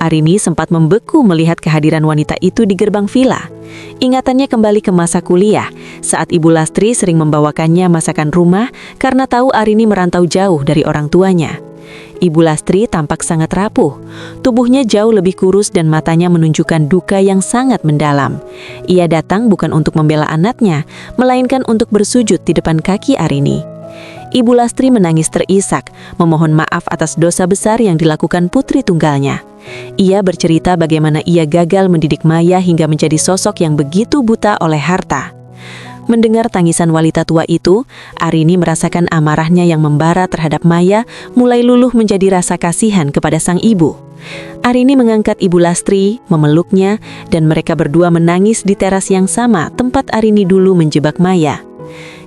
Arini sempat membeku melihat kehadiran wanita itu di gerbang villa. Ingatannya kembali ke masa kuliah, saat Ibu Lastri sering membawakannya masakan rumah karena tahu Arini merantau jauh dari orang tuanya. Ibu Lastri tampak sangat rapuh. Tubuhnya jauh lebih kurus dan matanya menunjukkan duka yang sangat mendalam. Ia datang bukan untuk membela anaknya, melainkan untuk bersujud di depan kaki Arini. Ibu Lastri menangis terisak, memohon maaf atas dosa besar yang dilakukan putri tunggalnya. Ia bercerita bagaimana ia gagal mendidik Maya hingga menjadi sosok yang begitu buta oleh harta. Mendengar tangisan wanita tua itu, Arini merasakan amarahnya yang membara terhadap Maya mulai luluh menjadi rasa kasihan kepada sang ibu. Arini mengangkat Ibu Lastri, memeluknya, dan mereka berdua menangis di teras yang sama tempat Arini dulu menjebak Maya.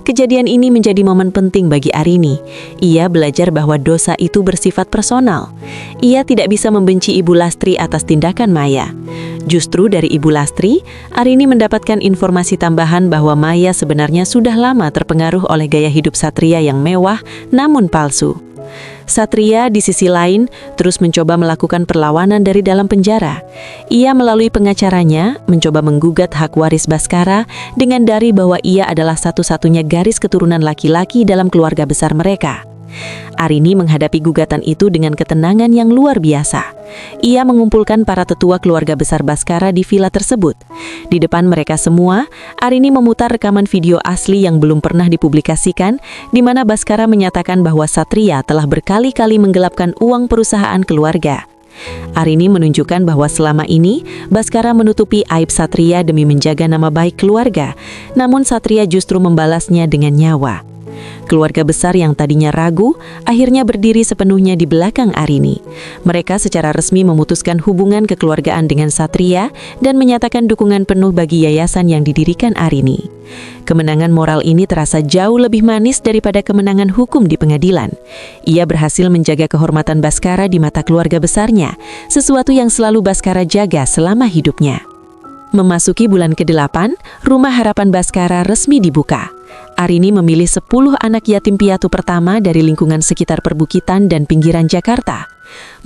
Kejadian ini menjadi momen penting bagi Arini. Ia belajar bahwa dosa itu bersifat personal. Ia tidak bisa membenci Ibu Lastri atas tindakan Maya. Justru dari Ibu Lastri, Arini mendapatkan informasi tambahan bahwa Maya sebenarnya sudah lama terpengaruh oleh gaya hidup Satria yang mewah namun palsu. Satria di sisi lain terus mencoba melakukan perlawanan dari dalam penjara. Ia melalui pengacaranya mencoba menggugat hak waris Baskara dengan dalih bahwa ia adalah satu-satunya garis keturunan laki-laki dalam keluarga besar mereka. Arini menghadapi gugatan itu dengan ketenangan yang luar biasa. Ia mengumpulkan para tetua keluarga besar Baskara di villa tersebut. Di depan mereka semua, Arini memutar rekaman video asli yang belum pernah dipublikasikan, di mana Baskara menyatakan bahwa Satria telah berkali-kali menggelapkan uang perusahaan keluarga. Arini menunjukkan bahwa selama ini Baskara menutupi aib Satria demi menjaga nama baik keluarga, namun Satria justru membalasnya dengan nyawa. Keluarga besar yang tadinya ragu, akhirnya berdiri sepenuhnya di belakang Arini. Mereka secara resmi memutuskan hubungan kekeluargaan dengan Satria dan menyatakan dukungan penuh bagi yayasan yang didirikan Arini. Kemenangan moral ini terasa jauh lebih manis daripada kemenangan hukum di pengadilan. Ia berhasil menjaga kehormatan Baskara di mata keluarga besarnya, sesuatu yang selalu Baskara jaga selama hidupnya. Memasuki bulan ke-8, Rumah Harapan Baskara resmi dibuka. Arini memilih 10 anak yatim piatu pertama dari lingkungan sekitar perbukitan dan pinggiran Jakarta.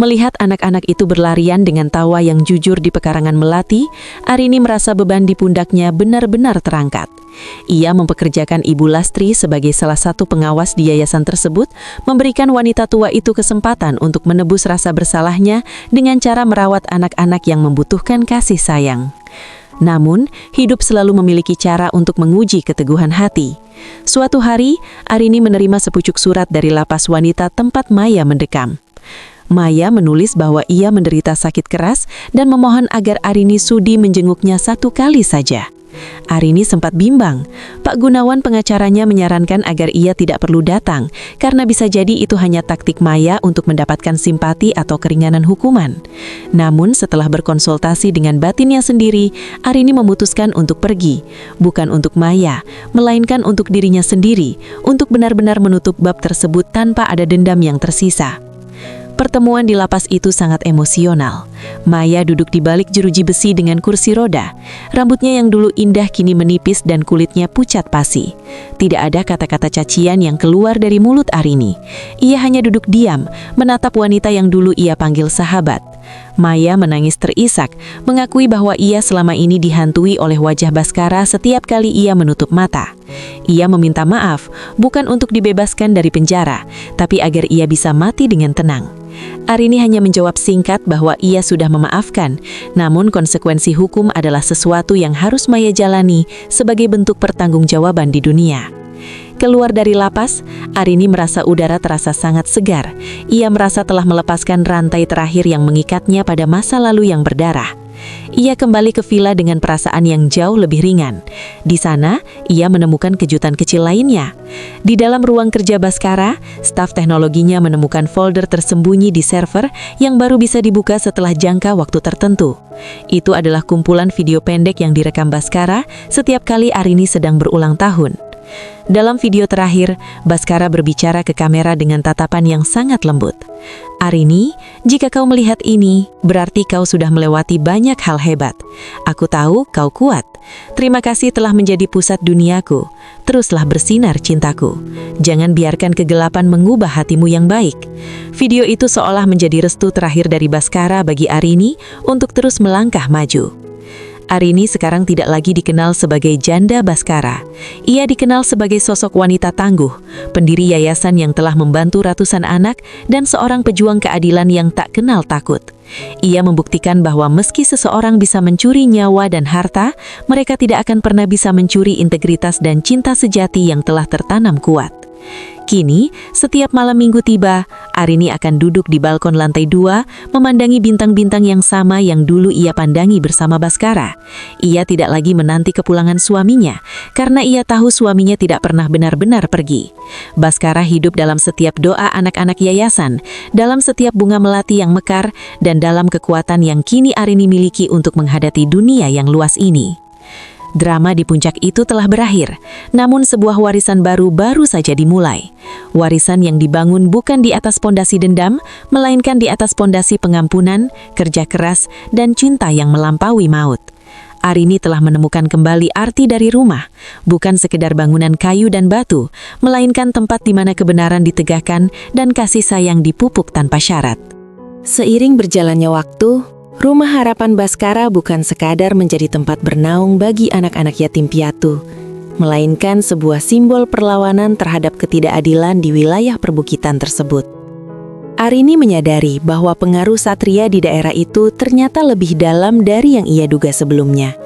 Melihat anak-anak itu berlarian dengan tawa yang jujur di pekarangan melati, Arini merasa beban di pundaknya benar-benar terangkat. Ia mempekerjakan Ibu Lastri sebagai salah satu pengawas di yayasan tersebut, memberikan wanita tua itu kesempatan untuk menebus rasa bersalahnya dengan cara merawat anak-anak yang membutuhkan kasih sayang. Namun, hidup selalu memiliki cara untuk menguji keteguhan hati. Suatu hari, Arini menerima sepucuk surat dari lapas wanita tempat Maya mendekam. Maya menulis bahwa ia menderita sakit keras dan memohon agar Arini sudi menjenguknya 1 kali saja. Arini sempat bimbang. Pak Gunawan pengacaranya menyarankan agar ia tidak perlu datang, karena bisa jadi itu hanya taktik Maya untuk mendapatkan simpati atau keringanan hukuman. Namun setelah berkonsultasi dengan batinnya sendiri, Arini memutuskan untuk pergi, bukan untuk Maya, melainkan untuk dirinya sendiri, untuk benar-benar menutup bab tersebut tanpa ada dendam yang tersisa. Pertemuan di lapas itu sangat emosional. Maya duduk di balik jeruji besi dengan kursi roda. Rambutnya yang dulu indah kini menipis dan kulitnya pucat pasi. Tidak ada kata-kata cacian yang keluar dari mulut Arini. Ia hanya duduk diam, menatap wanita yang dulu ia panggil sahabat. Maya menangis terisak, mengakui bahwa ia selama ini dihantui oleh wajah Baskara setiap kali ia menutup mata. Ia meminta maaf, bukan untuk dibebaskan dari penjara, tapi agar ia bisa mati dengan tenang. Arini hanya menjawab singkat bahwa ia sudah memaafkan, namun konsekuensi hukum adalah sesuatu yang harus Maya jalani sebagai bentuk pertanggungjawaban di dunia. Keluar dari lapas, Arini merasa udara terasa sangat segar. Ia merasa telah melepaskan rantai terakhir yang mengikatnya pada masa lalu yang berdarah. Ia kembali ke villa dengan perasaan yang jauh lebih ringan. Di sana, ia menemukan kejutan kecil lainnya. Di dalam ruang kerja Baskara, staf teknologinya menemukan folder tersembunyi di server yang baru bisa dibuka setelah jangka waktu tertentu. Itu adalah kumpulan video pendek yang direkam Baskara setiap kali Arini sedang berulang tahun. Dalam video terakhir, Baskara berbicara ke kamera dengan tatapan yang sangat lembut. Arini, jika kau melihat ini, berarti kau sudah melewati banyak hal hebat. Aku tahu kau kuat, Terima kasih telah menjadi pusat duniaku. Teruslah bersinar cintaku. Jangan biarkan kegelapan mengubah hatimu yang baik. Video itu seolah menjadi restu terakhir dari Baskara bagi Arini untuk terus melangkah maju. Arini sekarang tidak lagi dikenal sebagai janda Baskara. Ia dikenal sebagai sosok wanita tangguh, pendiri yayasan yang telah membantu ratusan anak dan seorang pejuang keadilan yang tak kenal takut. Ia membuktikan bahwa meski seseorang bisa mencuri nyawa dan harta, mereka tidak akan pernah bisa mencuri integritas dan cinta sejati yang telah tertanam kuat. Kini, setiap malam minggu tiba, Arini akan duduk di balkon lantai 2, memandangi bintang-bintang yang sama yang dulu ia pandangi bersama Baskara. Ia tidak lagi menanti kepulangan suaminya, karena ia tahu suaminya tidak pernah benar-benar pergi. Baskara hidup dalam setiap doa anak-anak yayasan, dalam setiap bunga melati yang mekar, dan dalam kekuatan yang kini Arini miliki untuk menghadapi dunia yang luas ini. Drama di puncak itu telah berakhir, namun sebuah warisan baru saja dimulai. Warisan yang dibangun bukan di atas pondasi dendam, melainkan di atas pondasi pengampunan, kerja keras, dan cinta yang melampaui maut. Arini telah menemukan kembali arti dari rumah, bukan sekedar bangunan kayu dan batu, melainkan tempat di mana kebenaran ditegakkan dan kasih sayang dipupuk tanpa syarat. Seiring berjalannya waktu, Rumah Harapan Baskara bukan sekadar menjadi tempat bernaung bagi anak-anak yatim piatu, melainkan sebuah simbol perlawanan terhadap ketidakadilan di wilayah perbukitan tersebut. Arini menyadari bahwa pengaruh Satria di daerah itu ternyata lebih dalam dari yang ia duga sebelumnya.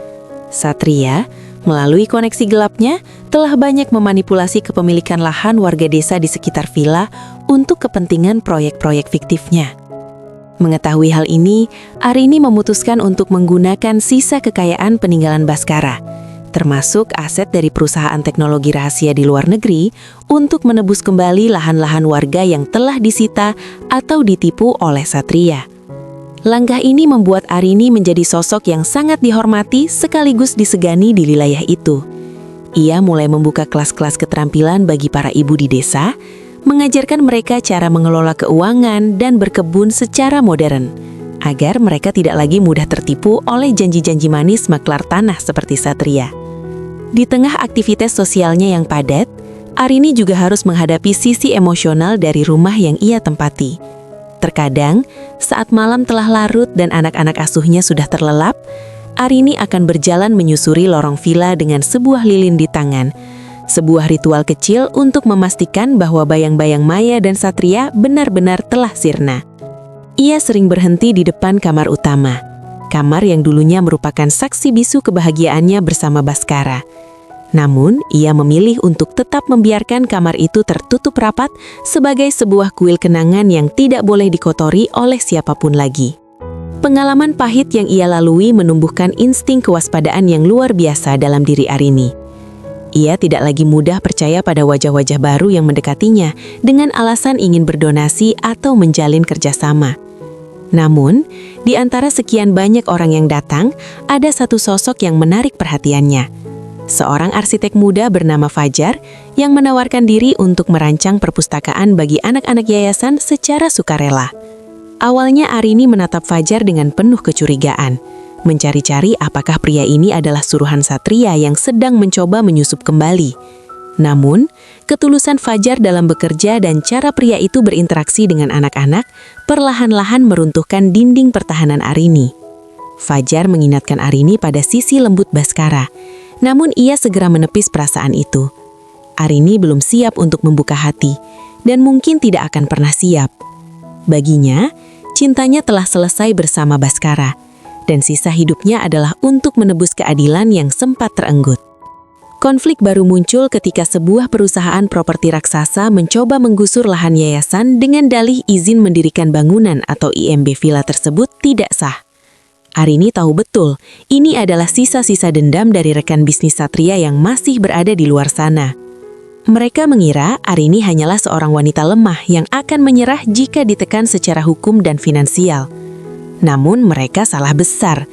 Satria, melalui koneksi gelapnya, telah banyak memanipulasi kepemilikan lahan warga desa di sekitar villa untuk kepentingan proyek-proyek fiktifnya. Mengetahui hal ini, Arini memutuskan untuk menggunakan sisa kekayaan peninggalan Baskara, termasuk aset dari perusahaan teknologi rahasia di luar negeri, untuk menebus kembali lahan-lahan warga yang telah disita atau ditipu oleh Satria. Langkah ini membuat Arini menjadi sosok yang sangat dihormati sekaligus disegani di wilayah itu. Ia mulai membuka kelas-kelas keterampilan bagi para ibu di desa, mengajarkan mereka cara mengelola keuangan dan berkebun secara modern, agar mereka tidak lagi mudah tertipu oleh janji-janji manis maklar tanah seperti Satria. Di tengah aktivitas sosialnya yang padat, Arini juga harus menghadapi sisi emosional dari rumah yang ia tempati. Terkadang, saat malam telah larut dan anak-anak asuhnya sudah terlelap, Arini akan berjalan menyusuri lorong villa dengan sebuah lilin di tangan, sebuah ritual kecil untuk memastikan bahwa bayang-bayang Maya dan Satria benar-benar telah sirna. Ia sering berhenti di depan kamar utama, kamar yang dulunya merupakan saksi bisu kebahagiaannya bersama Baskara. Namun, ia memilih untuk tetap membiarkan kamar itu tertutup rapat sebagai sebuah kuil kenangan yang tidak boleh dikotori oleh siapapun lagi. Pengalaman pahit yang ia lalui menumbuhkan insting kewaspadaan yang luar biasa dalam diri Arini. Ia tidak lagi mudah percaya pada wajah-wajah baru yang mendekatinya dengan alasan ingin berdonasi atau menjalin kerjasama. Namun, di antara sekian banyak orang yang datang, ada satu sosok yang menarik perhatiannya. Seorang arsitek muda bernama Fajar yang menawarkan diri untuk merancang perpustakaan bagi anak-anak yayasan secara sukarela. Awalnya Arini menatap Fajar dengan penuh kecurigaan, mencari-cari apakah pria ini adalah suruhan Satria yang sedang mencoba menyusup kembali. Namun, ketulusan Fajar dalam bekerja dan cara pria itu berinteraksi dengan anak-anak perlahan-lahan meruntuhkan dinding pertahanan Arini. Fajar mengingatkan Arini pada sisi lembut Baskara, namun ia segera menepis perasaan itu. Arini belum siap untuk membuka hati, dan mungkin tidak akan pernah siap. Baginya, cintanya telah selesai bersama Baskara, dan sisa hidupnya adalah untuk menebus keadilan yang sempat terenggut. Konflik baru muncul ketika sebuah perusahaan properti raksasa mencoba menggusur lahan yayasan dengan dalih izin mendirikan bangunan atau IMB villa tersebut tidak sah. Arini tahu betul, ini adalah sisa-sisa dendam dari rekan bisnis Satria yang masih berada di luar sana. Mereka mengira Arini hanyalah seorang wanita lemah yang akan menyerah jika ditekan secara hukum dan finansial. Namun mereka salah besar.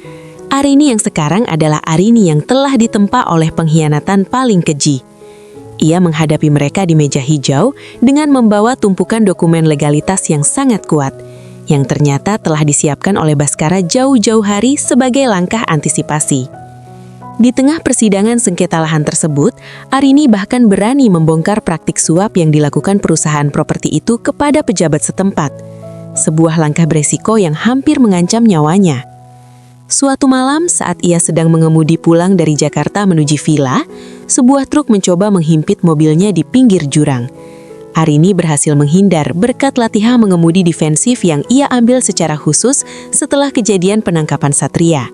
Arini yang sekarang adalah Arini yang telah ditempa oleh pengkhianatan paling keji. Ia menghadapi mereka di meja hijau dengan membawa tumpukan dokumen legalitas yang sangat kuat, yang ternyata telah disiapkan oleh Baskara jauh-jauh hari sebagai langkah antisipasi. Di tengah persidangan sengketa lahan tersebut, Arini bahkan berani membongkar praktik suap yang dilakukan perusahaan properti itu kepada pejabat setempat. Sebuah langkah beresiko yang hampir mengancam nyawanya. Suatu malam saat ia sedang mengemudi pulang dari Jakarta menuju villa, sebuah truk mencoba menghimpit mobilnya di pinggir jurang. Arini berhasil menghindar berkat latihan mengemudi defensif yang ia ambil secara khusus setelah kejadian penangkapan Satria.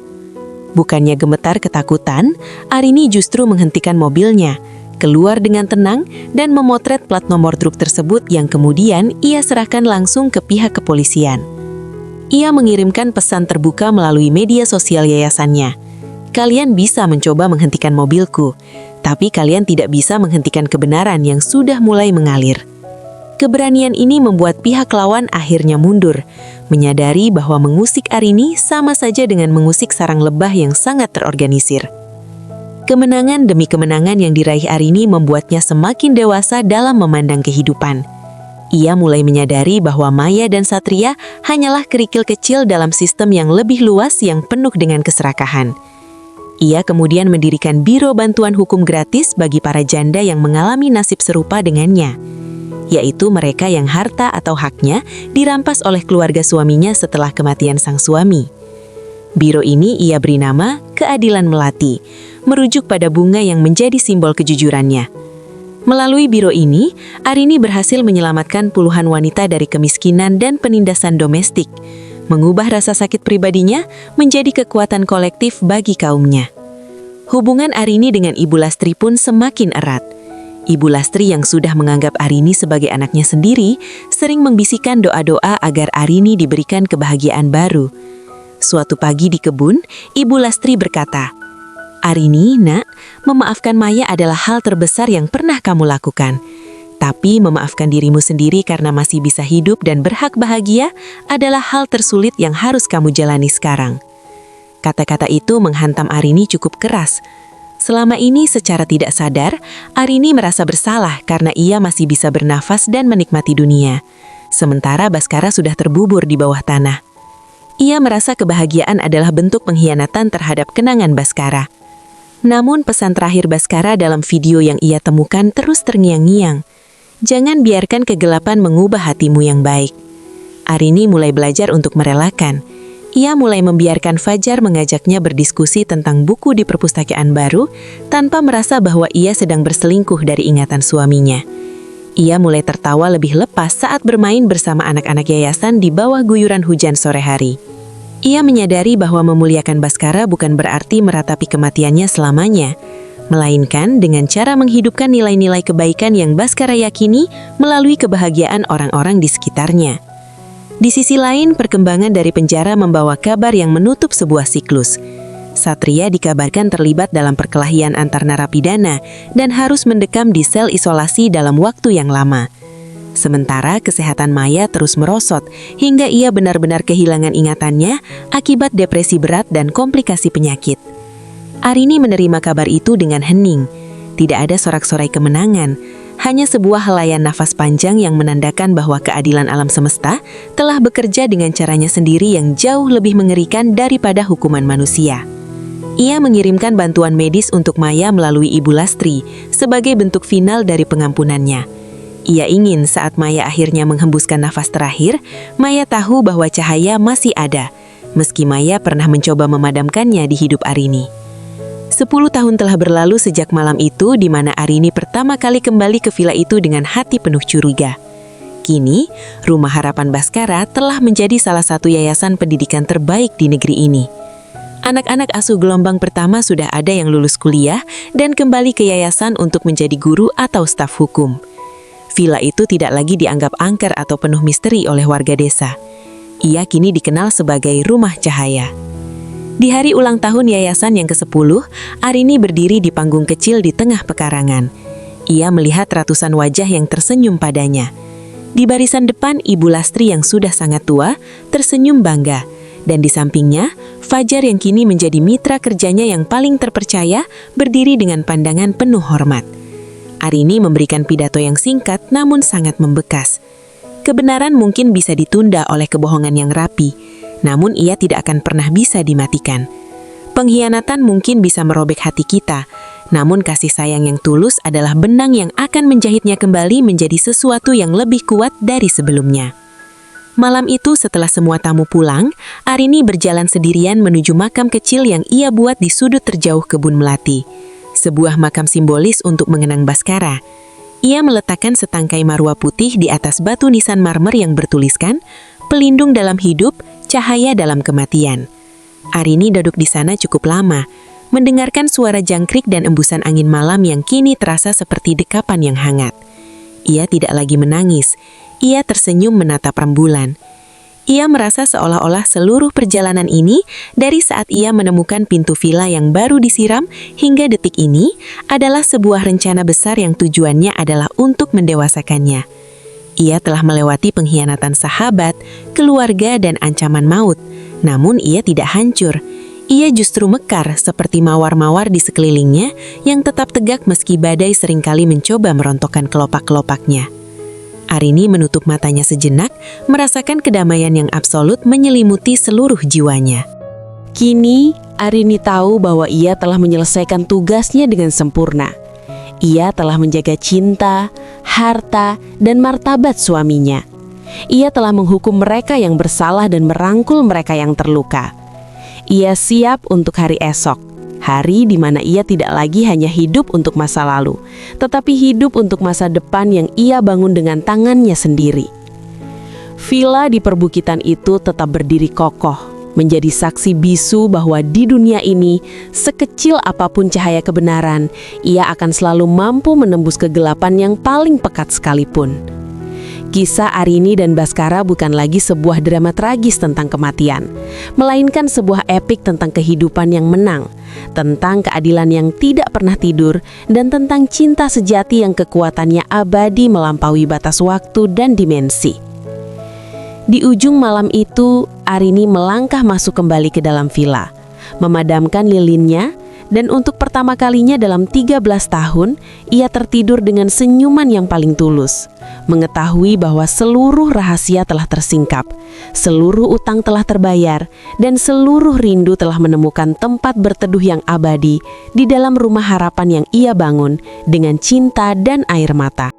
Bukannya gemetar ketakutan, Arini justru menghentikan mobilnya, keluar dengan tenang dan memotret plat nomor truk tersebut yang kemudian ia serahkan langsung ke pihak kepolisian. Ia mengirimkan pesan terbuka melalui media sosial yayasannya. Kalian bisa mencoba menghentikan mobilku, tapi kalian tidak bisa menghentikan kebenaran yang sudah mulai mengalir. Keberanian ini membuat pihak lawan akhirnya mundur, menyadari bahwa mengusik Arini sama saja dengan mengusik sarang lebah yang sangat terorganisir. Kemenangan demi kemenangan yang diraih Arini membuatnya semakin dewasa dalam memandang kehidupan. Ia mulai menyadari bahwa Maya dan Satria hanyalah kerikil kecil dalam sistem yang lebih luas yang penuh dengan keserakahan. Ia kemudian mendirikan biro bantuan hukum gratis bagi para janda yang mengalami nasib serupa dengannya, yaitu mereka yang harta atau haknya dirampas oleh keluarga suaminya setelah kematian sang suami. Biro ini ia beri nama Keadilan Melati, merujuk pada bunga yang menjadi simbol kejujurannya. Melalui biro ini, Arini berhasil menyelamatkan puluhan wanita dari kemiskinan dan penindasan domestik, mengubah rasa sakit pribadinya menjadi kekuatan kolektif bagi kaumnya. Hubungan Arini dengan Ibu Lastri pun semakin erat. Ibu Lastri yang sudah menganggap Arini sebagai anaknya sendiri, sering membisikkan doa-doa agar Arini diberikan kebahagiaan baru. Suatu pagi di kebun, Ibu Lastri berkata, "Arini, nak, memaafkan Maya adalah hal terbesar yang pernah kamu lakukan. Tapi memaafkan dirimu sendiri karena masih bisa hidup dan berhak bahagia adalah hal tersulit yang harus kamu jalani sekarang." Kata-kata itu menghantam Arini cukup keras. Selama ini secara tidak sadar, Arini merasa bersalah karena ia masih bisa bernafas dan menikmati dunia. Sementara Baskara sudah terbubur di bawah tanah. Ia merasa kebahagiaan adalah bentuk pengkhianatan terhadap kenangan Baskara. Namun pesan terakhir Baskara dalam video yang ia temukan terus terngiang-ngiang. Jangan biarkan kegelapan mengubah hatimu yang baik. Arini mulai belajar untuk merelakan. Ia mulai membiarkan Fajar mengajaknya berdiskusi tentang buku di perpustakaan baru tanpa merasa bahwa ia sedang berselingkuh dari ingatan suaminya. Ia mulai tertawa lebih lepas saat bermain bersama anak-anak yayasan di bawah guyuran hujan sore hari. Ia menyadari bahwa memuliakan Baskara bukan berarti meratapi kematiannya selamanya, melainkan dengan cara menghidupkan nilai-nilai kebaikan yang Baskara yakini melalui kebahagiaan orang-orang di sekitarnya. Di sisi lain, perkembangan dari penjara membawa kabar yang menutup sebuah siklus. Satria dikabarkan terlibat dalam perkelahian antar narapidana dan harus mendekam di sel isolasi dalam waktu yang lama. Sementara kesehatan Maya terus merosot hingga ia benar-benar kehilangan ingatannya akibat depresi berat dan komplikasi penyakit. Arini menerima kabar itu dengan hening. Tidak ada sorak-sorai kemenangan, hanya sebuah helaian nafas panjang yang menandakan bahwa keadilan alam semesta telah bekerja dengan caranya sendiri yang jauh lebih mengerikan daripada hukuman manusia. Ia mengirimkan bantuan medis untuk Maya melalui Ibu Lastri sebagai bentuk final dari pengampunannya. Ia ingin saat Maya akhirnya menghembuskan nafas terakhir, Maya tahu bahwa cahaya masih ada, meski Maya pernah mencoba memadamkannya di hidup Arini. 10 tahun telah berlalu sejak malam itu di mana Arini pertama kali kembali ke villa itu dengan hati penuh curiga. Kini, Rumah Harapan Baskara telah menjadi salah satu yayasan pendidikan terbaik di negeri ini. Anak-anak asuh gelombang pertama sudah ada yang lulus kuliah dan kembali ke yayasan untuk menjadi guru atau staf hukum. Villa itu tidak lagi dianggap angker atau penuh misteri oleh warga desa. Ia kini dikenal sebagai Rumah Cahaya. Di hari ulang tahun yayasan yang ke-10, Arini berdiri di panggung kecil di tengah pekarangan. Ia melihat ratusan wajah yang tersenyum padanya. Di barisan depan, Ibu Lastri yang sudah sangat tua tersenyum bangga. Dan di sampingnya, Fajar yang kini menjadi mitra kerjanya yang paling terpercaya berdiri dengan pandangan penuh hormat. Arini memberikan pidato yang singkat namun sangat membekas. Kebenaran mungkin bisa ditunda oleh kebohongan yang rapi, namun ia tidak akan pernah bisa dimatikan. Pengkhianatan mungkin bisa merobek hati kita, namun kasih sayang yang tulus adalah benang yang akan menjahitnya kembali menjadi sesuatu yang lebih kuat dari sebelumnya. Malam itu setelah semua tamu pulang, Arini berjalan sendirian menuju makam kecil yang ia buat di sudut terjauh kebun melati. Sebuah makam simbolis untuk mengenang Baskara. Ia meletakkan setangkai marwah putih di atas batu nisan marmer yang bertuliskan, "Pelindung dalam hidup, cahaya dalam kematian." Arini duduk di sana cukup lama, mendengarkan suara jangkrik dan embusan angin malam yang kini terasa seperti dekapan yang hangat. Ia tidak lagi menangis. Ia tersenyum menatap rembulan. Ia merasa seolah-olah seluruh perjalanan ini dari saat ia menemukan pintu villa yang baru disiram hingga detik ini adalah sebuah rencana besar yang tujuannya adalah untuk mendewasakannya. Ia telah melewati pengkhianatan sahabat, keluarga, dan ancaman maut. Namun ia tidak hancur. Ia justru mekar seperti mawar-mawar di sekelilingnya yang tetap tegak meski badai seringkali mencoba merontokkan kelopak-kelopaknya. Arini menutup matanya sejenak, merasakan kedamaian yang absolut menyelimuti seluruh jiwanya. Kini, Arini tahu bahwa ia telah menyelesaikan tugasnya dengan sempurna. Ia telah menjaga cinta, harta, dan martabat suaminya. Ia telah menghukum mereka yang bersalah dan merangkul mereka yang terluka. Ia siap untuk hari esok, hari di mana ia tidak lagi hanya hidup untuk masa lalu, tetapi hidup untuk masa depan yang ia bangun dengan tangannya sendiri. Villa di perbukitan itu tetap berdiri kokoh, menjadi saksi bisu bahwa di dunia ini, sekecil apapun cahaya kebenaran, ia akan selalu mampu menembus kegelapan yang paling pekat sekalipun. Kisah Arini dan Baskara bukan lagi sebuah drama tragis tentang kematian, melainkan sebuah epik tentang kehidupan yang menang, tentang keadilan yang tidak pernah tidur, dan tentang cinta sejati yang kekuatannya abadi melampaui batas waktu dan dimensi. Di ujung malam itu, Arini melangkah masuk kembali ke dalam villa, memadamkan lilinnya, dan untuk pertama kalinya dalam 13 tahun, ia tertidur dengan senyuman yang paling tulus, mengetahui bahwa seluruh rahasia telah tersingkap, seluruh utang telah terbayar, dan seluruh rindu telah menemukan tempat berteduh yang abadi di dalam rumah harapan yang ia bangun dengan cinta dan air mata.